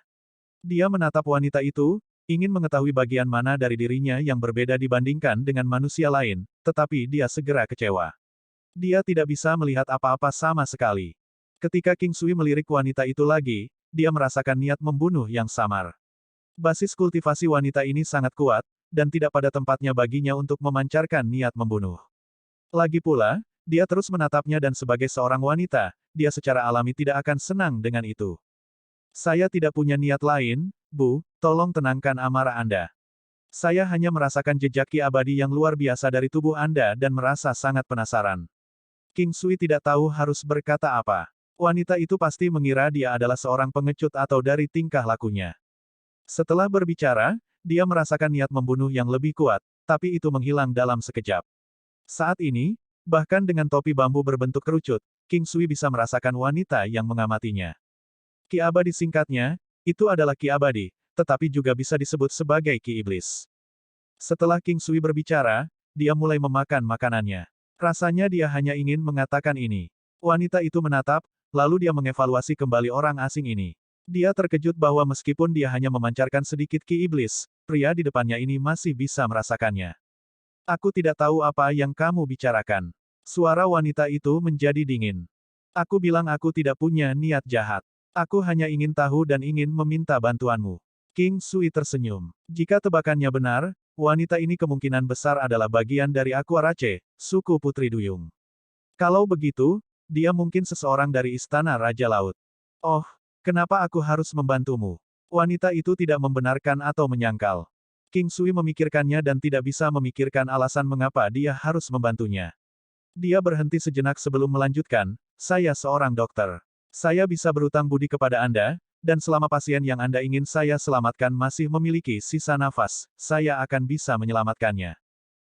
Dia menatap wanita itu, ingin mengetahui bagian mana dari dirinya yang berbeda dibandingkan dengan manusia lain, tetapi dia segera kecewa. Dia tidak bisa melihat apa-apa sama sekali. Ketika King Sui melirik wanita itu lagi, dia merasakan niat membunuh yang samar. Basis kultivasi wanita ini sangat kuat, dan tidak pada tempatnya baginya untuk memancarkan niat membunuh. Lagi pula, dia terus menatapnya dan sebagai seorang wanita, dia secara alami tidak akan senang dengan itu. Saya tidak punya niat lain, Bu, tolong tenangkan amarah Anda. Saya hanya merasakan jejak ki abadi yang luar biasa dari tubuh Anda dan merasa sangat penasaran. King Sui tidak tahu harus berkata apa. Wanita itu pasti mengira dia adalah seorang pengecut atau dari tingkah lakunya. Setelah berbicara, dia merasakan niat membunuh yang lebih kuat, tapi itu menghilang dalam sekejap. Saat ini, bahkan dengan topi bambu berbentuk kerucut, King Sui bisa merasakan wanita yang mengamatinya. Ki abadi singkatnya, itu adalah ki abadi, tetapi juga bisa disebut sebagai ki iblis. Setelah King Sui berbicara, dia mulai memakan makanannya. Rasanya dia hanya ingin mengatakan ini. Wanita itu menatap, lalu dia mengevaluasi kembali orang asing ini. Dia terkejut bahwa meskipun dia hanya memancarkan sedikit ki iblis, pria di depannya ini masih bisa merasakannya. Aku tidak tahu apa yang kamu bicarakan. Suara wanita itu menjadi dingin. Aku bilang aku tidak punya niat jahat. Aku hanya ingin tahu dan ingin meminta bantuanmu. King Sui tersenyum. Jika tebakannya benar, wanita ini kemungkinan besar adalah bagian dari Aquarace, suku Putri Duyung. Kalau begitu, dia mungkin seseorang dari Istana Raja Laut. Oh, kenapa aku harus membantumu? Wanita itu tidak membenarkan atau menyangkal. King Sui memikirkannya dan tidak bisa memikirkan alasan mengapa dia harus membantunya. Dia berhenti sejenak sebelum melanjutkan, saya seorang dokter. Saya bisa berutang budi kepada Anda, dan selama pasien yang Anda ingin saya selamatkan masih memiliki sisa nafas, saya akan bisa menyelamatkannya.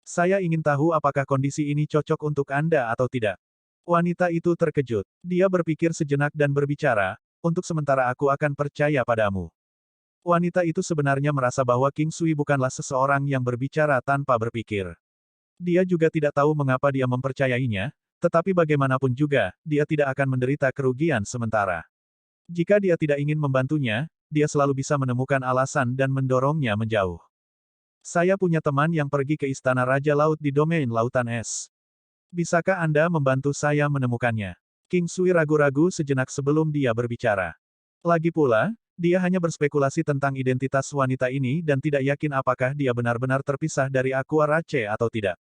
Saya ingin tahu apakah kondisi ini cocok untuk Anda atau tidak. Wanita itu terkejut. Dia berpikir sejenak dan berbicara, untuk sementara aku akan percaya padamu. Wanita itu sebenarnya merasa bahwa King Sui bukanlah seseorang yang berbicara tanpa berpikir. Dia juga tidak tahu mengapa dia mempercayainya, tetapi bagaimanapun juga, dia tidak akan menderita kerugian sementara. Jika dia tidak ingin membantunya, dia selalu bisa menemukan alasan dan mendorongnya menjauh. Saya punya teman yang pergi ke Istana Raja Laut di domain Lautan Es. Bisakah Anda membantu saya menemukannya? King Sui ragu-ragu sejenak sebelum dia berbicara. Lagi pula, dia hanya berspekulasi tentang identitas wanita ini dan tidak yakin apakah dia benar-benar terpisah dari Aqua Rache atau tidak.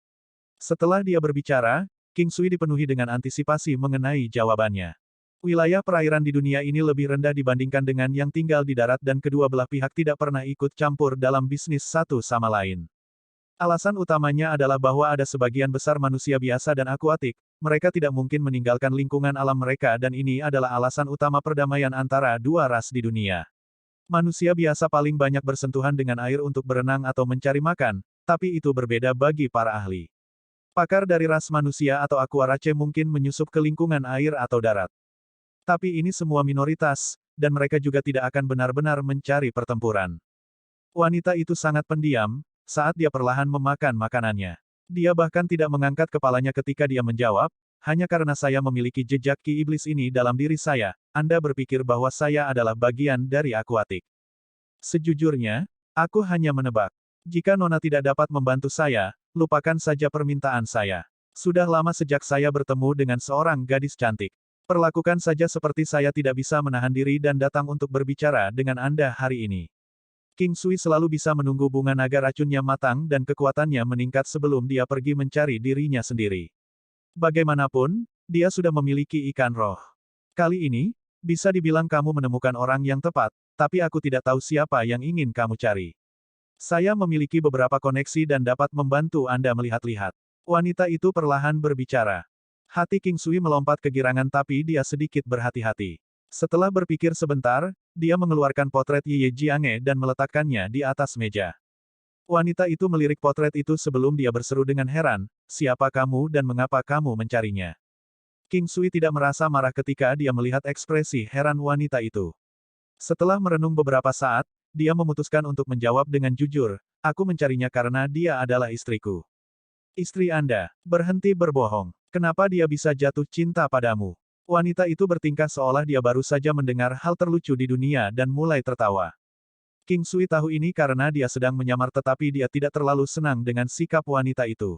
Setelah dia berbicara, King Sui dipenuhi dengan antisipasi mengenai jawabannya. Wilayah perairan di dunia ini lebih rendah dibandingkan dengan yang tinggal di darat dan kedua belah pihak tidak pernah ikut campur dalam bisnis satu sama lain. Alasan utamanya adalah bahwa ada sebagian besar manusia biasa dan akuatik, mereka tidak mungkin meninggalkan lingkungan alam mereka dan ini adalah alasan utama perdamaian antara dua ras di dunia. Manusia biasa paling banyak bersentuhan dengan air untuk berenang atau mencari makan, tapi itu berbeda bagi para ahli. Pakar dari ras manusia atau Aqua Rache mungkin menyusup ke lingkungan air atau darat. Tapi ini semua minoritas, dan mereka juga tidak akan benar-benar mencari pertempuran. Wanita itu sangat pendiam, saat dia perlahan memakan makanannya. Dia bahkan tidak mengangkat kepalanya ketika dia menjawab, hanya karena saya memiliki jejak ki iblis ini dalam diri saya, Anda berpikir bahwa saya adalah bagian dari akuatik. Sejujurnya, aku hanya menebak. Jika Nona tidak dapat membantu saya, lupakan saja permintaan saya. Sudah lama sejak saya bertemu dengan seorang gadis cantik. Perlakukan saja seperti saya tidak bisa menahan diri dan datang untuk berbicara dengan Anda hari ini. King Sui selalu bisa menunggu bunga naga racunnya matang dan kekuatannya meningkat sebelum dia pergi mencari dirinya sendiri. Bagaimanapun, dia sudah memiliki ikan roh. Kali ini, bisa dibilang kamu menemukan orang yang tepat, tapi aku tidak tahu siapa yang ingin kamu cari. Saya memiliki beberapa koneksi dan dapat membantu Anda melihat-lihat. Wanita itu perlahan berbicara. Hati King Sui melompat kegirangan tapi dia sedikit berhati-hati. Setelah berpikir sebentar, dia mengeluarkan potret Ye Jiange dan meletakkannya di atas meja. Wanita itu melirik potret itu sebelum dia berseru dengan heran, siapa kamu dan mengapa kamu mencarinya? King Sui tidak merasa marah ketika dia melihat ekspresi heran wanita itu. Setelah merenung beberapa saat, dia memutuskan untuk menjawab dengan jujur, aku mencarinya karena dia adalah istriku. Istri Anda, berhenti berbohong. Kenapa dia bisa jatuh cinta padamu? Wanita itu bertingkah seolah dia baru saja mendengar hal terlucu di dunia dan mulai tertawa. King Sui tahu ini karena dia sedang menyamar tetapi dia tidak terlalu senang dengan sikap wanita itu.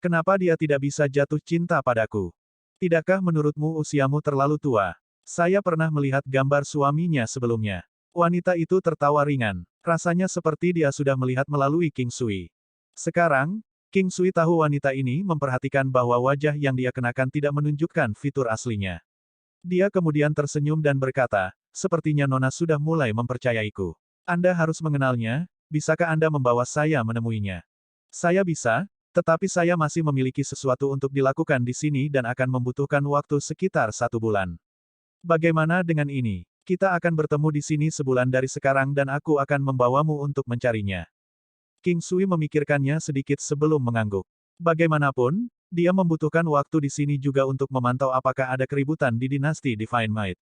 Kenapa dia tidak bisa jatuh cinta padaku? Tidakkah menurutmu usiamu terlalu tua? Saya pernah melihat gambar suaminya sebelumnya. Wanita itu tertawa ringan. Rasanya seperti dia sudah melihat melalui King Sui. Sekarang, King Sui tahu wanita ini memperhatikan bahwa wajah yang dia kenakan tidak menunjukkan fitur aslinya. Dia kemudian tersenyum dan berkata, sepertinya Nona sudah mulai mempercayaiku. Anda harus mengenalnya, bisakah Anda membawa saya menemuinya? Saya bisa, tetapi saya masih memiliki sesuatu untuk dilakukan di sini dan akan membutuhkan waktu sekitar 1 bulan. Bagaimana dengan ini? Kita akan bertemu di sini sebulan dari sekarang dan aku akan membawamu untuk mencarinya. King Sui memikirkannya sedikit sebelum mengangguk. Bagaimanapun, dia membutuhkan waktu di sini juga untuk memantau apakah ada keributan di dinasti Divine Might.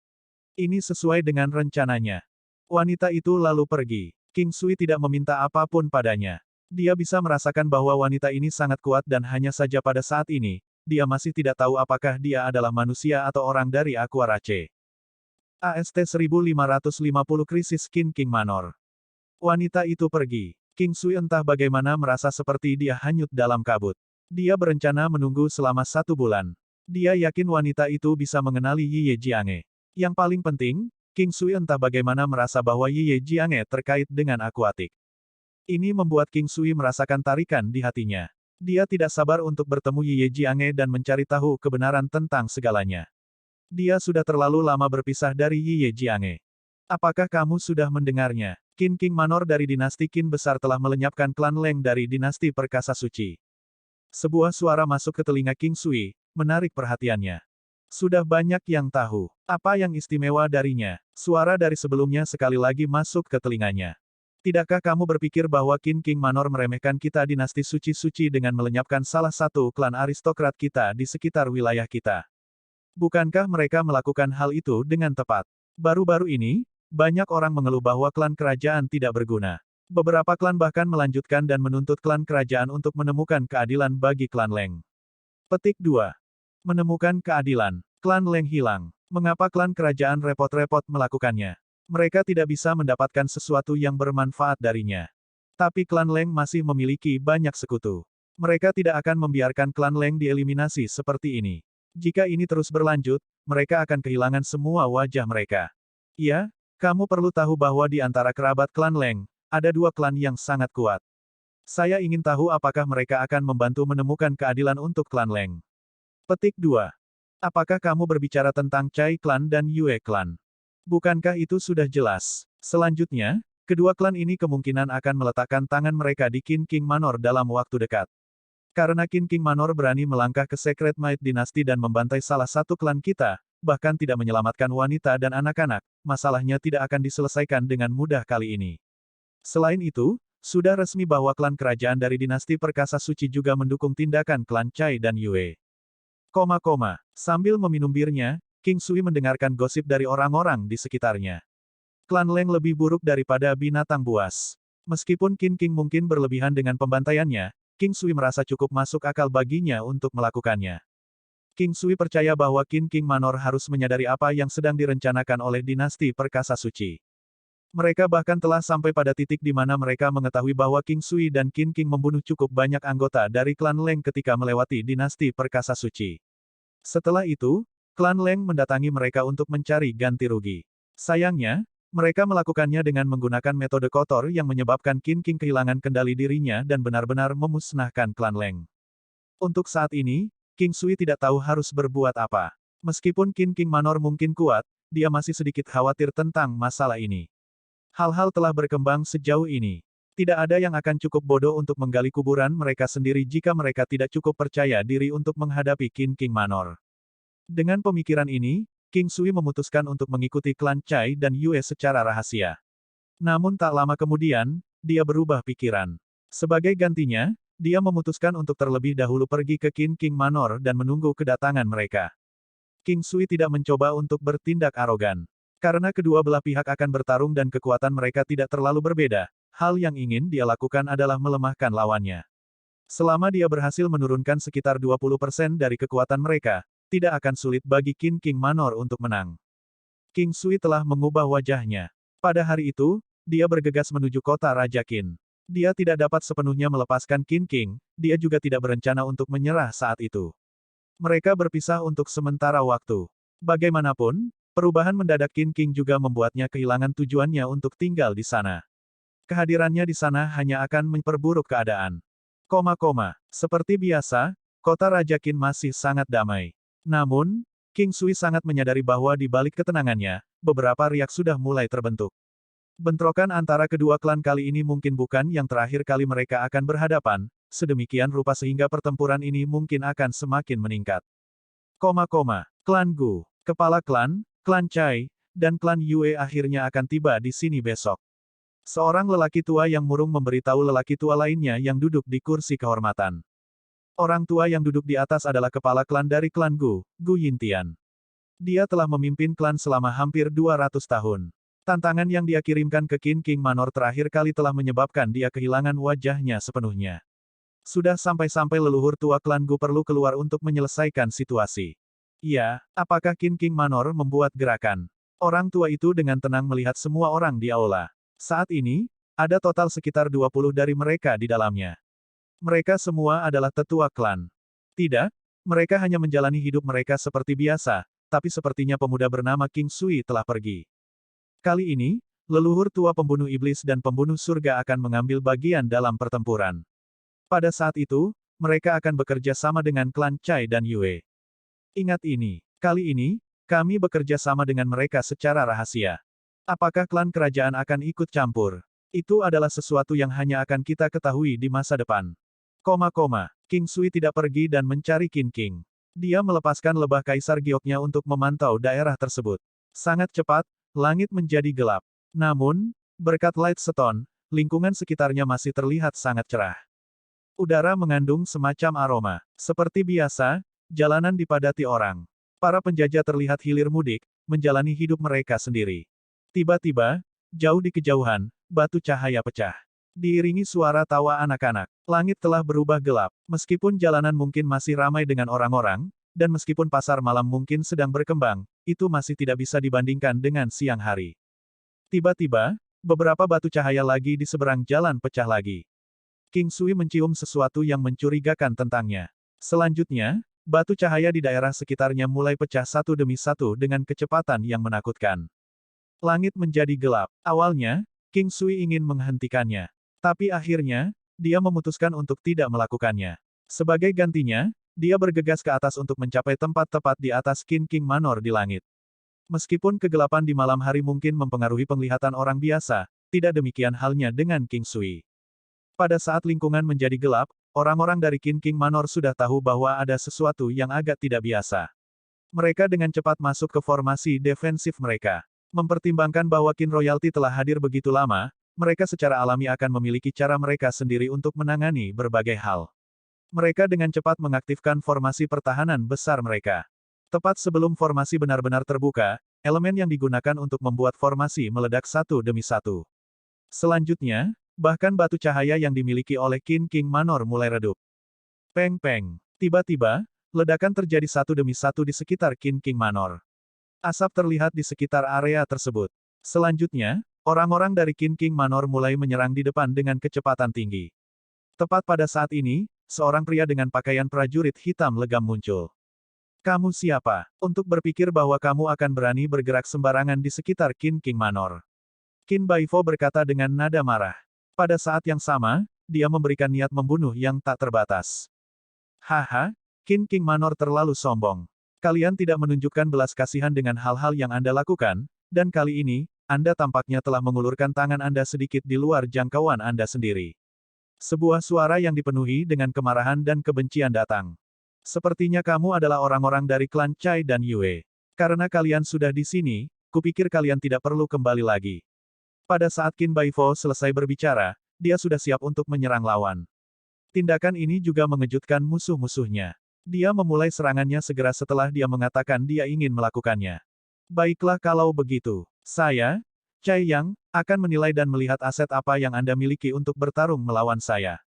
Ini sesuai dengan rencananya. Wanita itu lalu pergi. King Sui tidak meminta apapun padanya. Dia bisa merasakan bahwa wanita ini sangat kuat dan hanya saja pada saat ini, dia masih tidak tahu apakah dia adalah manusia atau orang dari Aqua Rache. AST 1550 Krisis King Manor. Wanita itu pergi. King Sui entah bagaimana merasa seperti dia hanyut dalam kabut. Dia berencana menunggu selama 1 bulan. Dia yakin wanita itu bisa mengenali Ye Jiange. Yang paling penting, King Sui entah bagaimana merasa bahwa Ye Jiange terkait dengan akuatik. Ini membuat King Sui merasakan tarikan di hatinya. Dia tidak sabar untuk bertemu Ye Jiange dan mencari tahu kebenaran tentang segalanya. Dia sudah terlalu lama berpisah dari Ye Jiange. Apakah kamu sudah mendengarnya? Qin King Manor dari dinasti Qin besar telah melenyapkan klan Leng dari dinasti Perkasa Suci. Sebuah suara masuk ke telinga King Sui, menarik perhatiannya. Sudah banyak yang tahu. Apa yang istimewa darinya? Suara dari sebelumnya sekali lagi masuk ke telinganya. Tidakkah kamu berpikir bahwa Qin King Manor meremehkan kita dinasti suci-suci dengan melenyapkan salah satu klan aristokrat kita di sekitar wilayah kita? Bukankah mereka melakukan hal itu dengan tepat? Baru-baru ini, banyak orang mengeluh bahwa klan kerajaan tidak berguna. Beberapa klan bahkan melanjutkan dan menuntut klan kerajaan untuk menemukan keadilan bagi klan Leng. Petik 2. Menemukan keadilan. Klan Leng hilang. Mengapa klan kerajaan repot-repot melakukannya? Mereka tidak bisa mendapatkan sesuatu yang bermanfaat darinya. Tapi klan Leng masih memiliki banyak sekutu. Mereka tidak akan membiarkan klan Leng dieliminasi seperti ini. Jika ini terus berlanjut, mereka akan kehilangan semua wajah mereka. Ya, kamu perlu tahu bahwa di antara kerabat klan Leng, ada dua klan yang sangat kuat. Saya ingin tahu apakah mereka akan membantu menemukan keadilan untuk klan Leng. Petik 2. Apakah kamu berbicara tentang Cai Klan dan Yue Klan? Bukankah itu sudah jelas? Selanjutnya, kedua klan ini kemungkinan akan meletakkan tangan mereka di Qin King Manor dalam waktu dekat. Karena Qin King Manor berani melangkah ke Secret Might Dynasty dan membantai salah satu klan kita, bahkan tidak menyelamatkan wanita dan anak-anak, masalahnya tidak akan diselesaikan dengan mudah kali ini. Selain itu, sudah resmi bahwa klan kerajaan dari dinasti Perkasa Suci juga mendukung tindakan klan Cai dan Yue. Sambil meminum birnya, King Sui mendengarkan gosip dari orang-orang di sekitarnya. Klan Leng lebih buruk daripada binatang buas. Meskipun Qin King mungkin berlebihan dengan pembantaiannya, King Sui merasa cukup masuk akal baginya untuk melakukannya. King Sui percaya bahwa Qin King Manor harus menyadari apa yang sedang direncanakan oleh dinasti Perkasa Suci. Mereka bahkan telah sampai pada titik di mana mereka mengetahui bahwa King Sui dan Qin King membunuh cukup banyak anggota dari klan Leng ketika melewati dinasti Perkasa Suci. Setelah itu, klan Leng mendatangi mereka untuk mencari ganti rugi. Sayangnya, mereka melakukannya dengan menggunakan metode kotor yang menyebabkan Qin King kehilangan kendali dirinya dan benar-benar memusnahkan klan Leng. Untuk saat ini, King Sui tidak tahu harus berbuat apa. Meskipun Qin King Manor mungkin kuat, dia masih sedikit khawatir tentang masalah ini. Hal-hal telah berkembang sejauh ini. Tidak ada yang akan cukup bodoh untuk menggali kuburan mereka sendiri jika mereka tidak cukup percaya diri untuk menghadapi Qin King Manor. Dengan pemikiran ini, King Sui memutuskan untuk mengikuti klan Cai dan Yue secara rahasia. Namun tak lama kemudian, dia berubah pikiran. Sebagai gantinya, dia memutuskan untuk terlebih dahulu pergi ke Qin King Manor dan menunggu kedatangan mereka. King Sui tidak mencoba untuk bertindak arogan. Karena kedua belah pihak akan bertarung dan kekuatan mereka tidak terlalu berbeda, hal yang ingin dia lakukan adalah melemahkan lawannya. Selama dia berhasil menurunkan sekitar 20% dari kekuatan mereka, tidak akan sulit bagi Qin King Manor untuk menang. King Sui telah mengubah wajahnya. Pada hari itu, dia bergegas menuju kota Raja Qin. Dia tidak dapat sepenuhnya melepaskan Qin King, dia juga tidak berencana untuk menyerah saat itu. Mereka berpisah untuk sementara waktu. Bagaimanapun, perubahan mendadak Qin King juga membuatnya kehilangan tujuannya untuk tinggal di sana. Kehadirannya di sana hanya akan memperburuk keadaan. Seperti biasa, kota Raja Qin masih sangat damai. Namun, King Sui sangat menyadari bahwa di balik ketenangannya, beberapa riak sudah mulai terbentuk. Bentrokan antara kedua klan kali ini mungkin bukan yang terakhir kali mereka akan berhadapan, sedemikian rupa sehingga pertempuran ini mungkin akan semakin meningkat. Klan Gu, kepala klan, klan Cai, dan klan Yue akhirnya akan tiba di sini besok. Seorang lelaki tua yang murung memberitahu lelaki tua lainnya yang duduk di kursi kehormatan. Orang tua yang duduk di atas adalah kepala klan dari klan Gu, Gu Yintian. Dia telah memimpin klan selama hampir 200 tahun. Tantangan yang dia kirimkan ke Qin King Manor terakhir kali telah menyebabkan dia kehilangan wajahnya sepenuhnya. Sudah sampai-sampai leluhur tua klan Gu perlu keluar untuk menyelesaikan situasi. Iya, apakah Qin King Manor membuat gerakan? Orang tua itu dengan tenang melihat semua orang di aula. Saat ini, ada total sekitar 20 dari mereka di dalamnya. Mereka semua adalah tetua klan. Tidak, mereka hanya menjalani hidup mereka seperti biasa, tapi sepertinya pemuda bernama King Sui telah pergi. Kali ini, leluhur tua pembunuh iblis dan pembunuh surga akan mengambil bagian dalam pertempuran. Pada saat itu, mereka akan bekerja sama dengan klan Chai dan Yue. Ingat ini, kali ini, kami bekerja sama dengan mereka secara rahasia. Apakah klan kerajaan akan ikut campur? Itu adalah sesuatu yang hanya akan kita ketahui di masa depan. King Sui tidak pergi dan mencari Qin King. Dia melepaskan lebah Kaisar Gioknya untuk memantau daerah tersebut. Sangat cepat, langit menjadi gelap. Namun, berkat Light Stone, lingkungan sekitarnya masih terlihat sangat cerah. Udara mengandung semacam aroma. Seperti biasa, jalanan dipadati orang. Para penjajah terlihat hilir mudik, menjalani hidup mereka sendiri. Tiba-tiba, jauh di kejauhan, batu cahaya pecah. Diiringi suara tawa anak-anak. Langit telah berubah gelap. Meskipun jalanan mungkin masih ramai dengan orang-orang, dan meskipun pasar malam mungkin sedang berkembang, itu masih tidak bisa dibandingkan dengan siang hari. Tiba-tiba, beberapa batu cahaya lagi di seberang jalan pecah lagi. King Sui mencium sesuatu yang mencurigakan tentangnya. Selanjutnya, batu cahaya di daerah sekitarnya mulai pecah satu demi satu dengan kecepatan yang menakutkan. Langit menjadi gelap. Awalnya, King Sui ingin menghentikannya. Tapi akhirnya, dia memutuskan untuk tidak melakukannya. Sebagai gantinya, dia bergegas ke atas untuk mencapai tempat tepat di atas Qin King Manor di langit. Meskipun kegelapan di malam hari mungkin mempengaruhi penglihatan orang biasa, tidak demikian halnya dengan King Sui. Pada saat lingkungan menjadi gelap, orang-orang dari Qin King Manor sudah tahu bahwa ada sesuatu yang agak tidak biasa. Mereka dengan cepat masuk ke formasi defensif mereka. Mempertimbangkan bahwa Qin Royalty telah hadir begitu lama, mereka secara alami akan memiliki cara mereka sendiri untuk menangani berbagai hal. Mereka dengan cepat mengaktifkan formasi pertahanan besar mereka. Tepat sebelum formasi benar-benar terbuka, elemen yang digunakan untuk membuat formasi meledak satu demi satu. Selanjutnya, bahkan batu cahaya yang dimiliki oleh Qin King Manor mulai redup. Peng-peng. Tiba-tiba, ledakan terjadi satu demi satu di sekitar Qin King Manor. Asap terlihat di sekitar area tersebut. Selanjutnya, orang-orang dari Qin King Manor mulai menyerang di depan dengan kecepatan tinggi. Tepat pada saat ini, seorang pria dengan pakaian prajurit hitam legam muncul. Kamu siapa? Untuk berpikir bahwa kamu akan berani bergerak sembarangan di sekitar Qin King Manor. Qin Baifo berkata dengan nada marah. Pada saat yang sama, dia memberikan niat membunuh yang tak terbatas. Haha, Qin King Manor terlalu sombong. Kalian tidak menunjukkan belas kasihan dengan hal-hal yang Anda lakukan, dan kali ini, Anda tampaknya telah mengulurkan tangan Anda sedikit di luar jangkauan Anda sendiri. Sebuah suara yang dipenuhi dengan kemarahan dan kebencian datang. Sepertinya kamu adalah orang-orang dari klan Chai dan Yue. Karena kalian sudah di sini, kupikir kalian tidak perlu kembali lagi. Pada saat Qin Baifo selesai berbicara, dia sudah siap untuk menyerang lawan. Tindakan ini juga mengejutkan musuh-musuhnya. Dia memulai serangannya segera setelah dia mengatakan dia ingin melakukannya. Baiklah kalau begitu. Saya, Chai Yang, akan menilai dan melihat aset apa yang Anda miliki untuk bertarung melawan saya.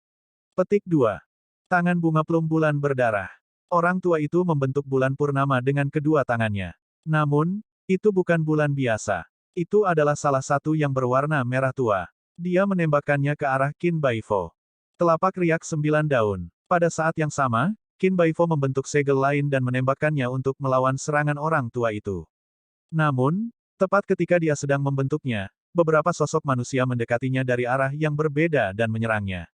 Petik 2. Tangan bunga plum bulan berdarah. Orang tua itu membentuk bulan purnama dengan kedua tangannya. Namun, itu bukan bulan biasa. Itu adalah salah satu yang berwarna merah tua. Dia menembakkannya ke arah Qin Baifo. Telapak riak 9 daun. Pada saat yang sama, Qin Baifo membentuk segel lain dan menembakkannya untuk melawan serangan orang tua itu. Namun, tepat ketika dia sedang membentuknya, beberapa sosok manusia mendekatinya dari arah yang berbeda dan menyerangnya.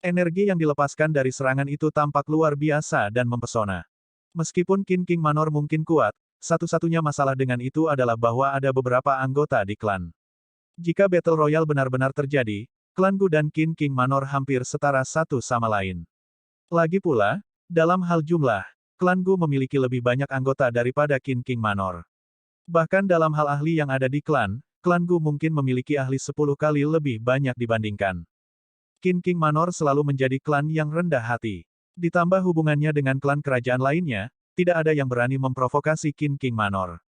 Energi yang dilepaskan dari serangan itu tampak luar biasa dan mempesona. Meskipun Qin King Manor mungkin kuat, satu-satunya masalah dengan itu adalah bahwa ada beberapa anggota di klan. Jika Battle Royale benar-benar terjadi, klan Gu dan Qin King Manor hampir setara satu sama lain. Lagi pula, dalam hal jumlah, klan Gu memiliki lebih banyak anggota daripada Qin King Manor. Bahkan dalam hal ahli yang ada di klan Gu mungkin memiliki ahli 10 kali lebih banyak dibandingkan. Qin King Manor selalu menjadi klan yang rendah hati. Ditambah hubungannya dengan klan kerajaan lainnya, tidak ada yang berani memprovokasi Qin King Manor.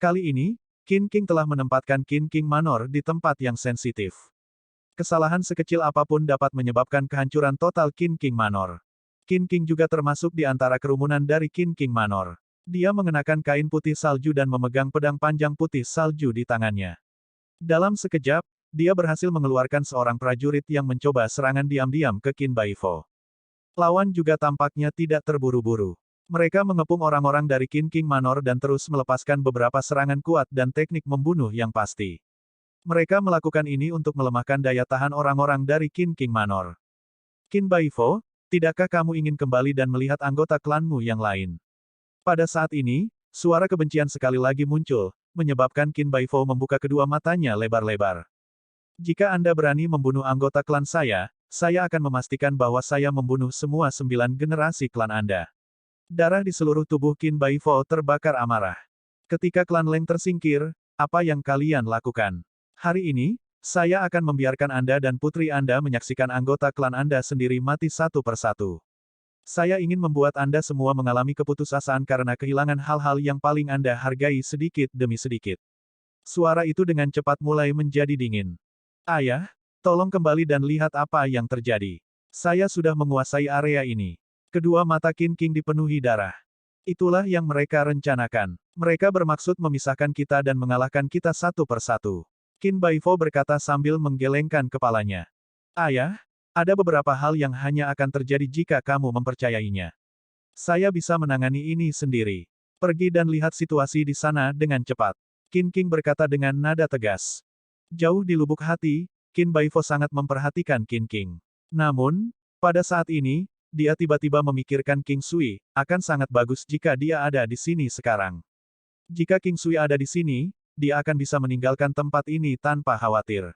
Kali ini, Qin King telah menempatkan Qin King Manor di tempat yang sensitif. Kesalahan sekecil apapun dapat menyebabkan kehancuran total Qin King Manor. Qin King juga termasuk di antara kerumunan dari Qin King Manor. Dia mengenakan kain putih salju dan memegang pedang panjang putih salju di tangannya. Dalam sekejap, dia berhasil mengeluarkan seorang prajurit yang mencoba serangan diam-diam ke Qin Baifo. Lawan juga tampaknya tidak terburu-buru. Mereka mengepung orang-orang dari Qin King Manor dan terus melepaskan beberapa serangan kuat dan teknik membunuh yang pasti. Mereka melakukan ini untuk melemahkan daya tahan orang-orang dari Qin King Manor. Qin Baifo, Tidakkah kamu ingin kembali dan melihat anggota klanmu yang lain? Pada saat ini, suara kebencian sekali lagi muncul, menyebabkan Qin Baifo membuka kedua matanya lebar-lebar. Jika Anda berani membunuh anggota klan saya akan memastikan bahwa saya membunuh semua 9 generasi klan Anda. Darah di seluruh tubuh Qin Baifo terbakar amarah. Ketika klan Leng tersingkir, apa yang kalian lakukan? Hari ini, saya akan membiarkan Anda dan putri Anda menyaksikan anggota klan Anda sendiri mati satu persatu. Saya ingin membuat Anda semua mengalami keputusasaan karena kehilangan hal-hal yang paling Anda hargai sedikit demi sedikit. Suara itu dengan cepat mulai menjadi dingin. Ayah, tolong kembali dan lihat apa yang terjadi. Saya sudah menguasai area ini. Kedua mata Qin King dipenuhi darah. Itulah yang mereka rencanakan. Mereka bermaksud memisahkan kita dan mengalahkan kita satu persatu. Qin Baifo berkata sambil menggelengkan kepalanya. Ayah, ada beberapa hal yang hanya akan terjadi jika kamu mempercayainya. Saya bisa menangani ini sendiri. Pergi dan lihat situasi di sana dengan cepat. Qin King berkata dengan nada tegas. Jauh di lubuk hati, Qin Baifo sangat memperhatikan Qin King. Namun, pada saat ini, dia tiba-tiba memikirkan King Sui, akan sangat bagus jika dia ada di sini sekarang. Jika King Sui ada di sini, dia akan bisa meninggalkan tempat ini tanpa khawatir.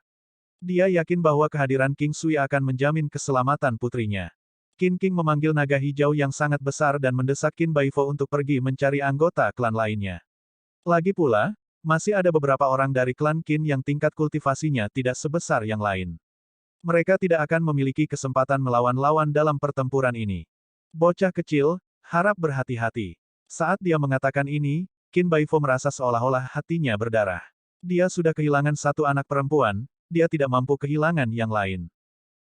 Dia yakin bahwa kehadiran King Sui akan menjamin keselamatan putrinya. Qin King memanggil naga hijau yang sangat besar dan mendesak Qin Baifo untuk pergi mencari anggota klan lainnya. Lagi pula, masih ada beberapa orang dari klan Qin yang tingkat kultivasinya tidak sebesar yang lain. Mereka tidak akan memiliki kesempatan melawan lawan dalam pertempuran ini. Bocah kecil, harap berhati-hati. Saat dia mengatakan ini, Qin Baifo merasa seolah-olah hatinya berdarah. Dia sudah kehilangan satu anak perempuan, dia tidak mampu kehilangan yang lain.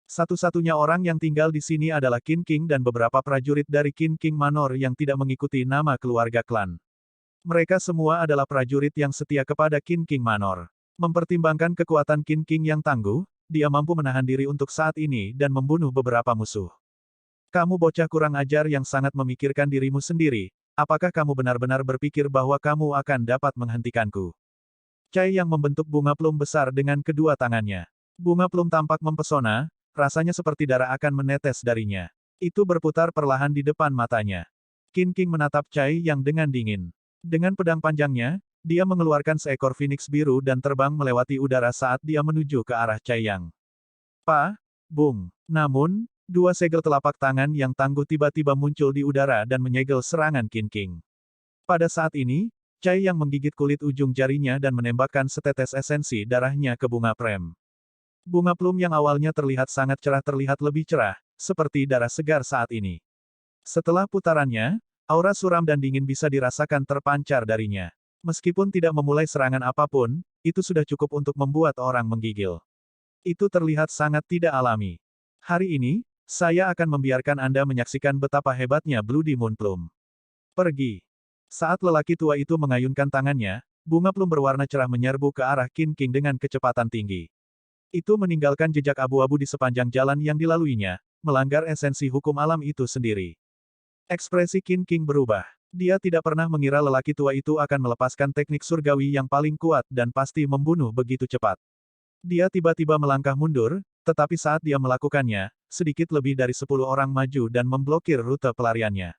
Satu-satunya orang yang tinggal di sini adalah Qin King dan beberapa prajurit dari Qin King Manor yang tidak mengikuti nama keluarga klan. Mereka semua adalah prajurit yang setia kepada Qin King Manor. Mempertimbangkan kekuatan Qin King yang tangguh, dia mampu menahan diri untuk saat ini dan membunuh beberapa musuh. Kamu bocah kurang ajar yang sangat memikirkan dirimu sendiri, apakah kamu benar-benar berpikir bahwa kamu akan dapat menghentikanku? Chai yang membentuk bunga plum besar dengan kedua tangannya. Bunga plum tampak mempesona, rasanya seperti darah akan menetes darinya. Itu berputar perlahan di depan matanya. Qin King menatap Chai yang dengan dingin. Dengan pedang panjangnya, dia mengeluarkan seekor phoenix biru dan terbang melewati udara saat dia menuju ke arah Chai Yang. Bung. Namun, dua segel telapak tangan yang tangguh tiba-tiba muncul di udara dan menyegel serangan Qin King. Pada saat ini, Chai yang menggigit kulit ujung jarinya dan menembakkan setetes esensi darahnya ke bunga prem. Bunga plum yang awalnya terlihat sangat cerah terlihat lebih cerah, seperti darah segar saat ini. Setelah putarannya, aura suram dan dingin bisa dirasakan terpancar darinya. Meskipun tidak memulai serangan apapun, itu sudah cukup untuk membuat orang menggigil. Itu terlihat sangat tidak alami. Hari ini, saya akan membiarkan Anda menyaksikan betapa hebatnya Bloody Moon Plum. Pergi. Saat lelaki tua itu mengayunkan tangannya, bunga plum berwarna cerah menyerbu ke arah Qin King dengan kecepatan tinggi. Itu meninggalkan jejak abu-abu di sepanjang jalan yang dilaluinya, melanggar esensi hukum alam itu sendiri. Ekspresi Qin King berubah. Dia tidak pernah mengira lelaki tua itu akan melepaskan teknik surgawi yang paling kuat dan pasti membunuh begitu cepat. Dia tiba-tiba melangkah mundur, tetapi saat dia melakukannya, sedikit lebih dari 10 orang maju dan memblokir rute pelariannya.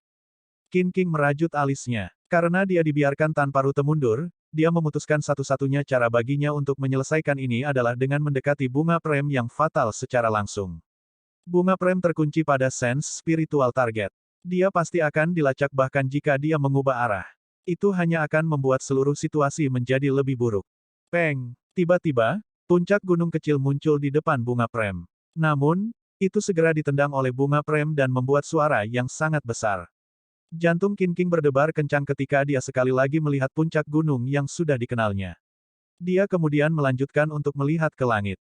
Qin King merajut alisnya. Karena dia dibiarkan tanpa rute mundur, dia memutuskan satu-satunya cara baginya untuk menyelesaikan ini adalah dengan mendekati bunga prem yang fatal secara langsung. Bunga prem terkunci pada sense spiritual target. Dia pasti akan dilacak bahkan jika dia mengubah arah. Itu hanya akan membuat seluruh situasi menjadi lebih buruk. Peng! Tiba-tiba, puncak gunung kecil muncul di depan bunga prem. Namun, itu segera ditendang oleh bunga prem dan membuat suara yang sangat besar. Jantung Qin King berdebar kencang ketika dia sekali lagi melihat puncak gunung yang sudah dikenalnya. Dia kemudian melanjutkan untuk melihat ke langit.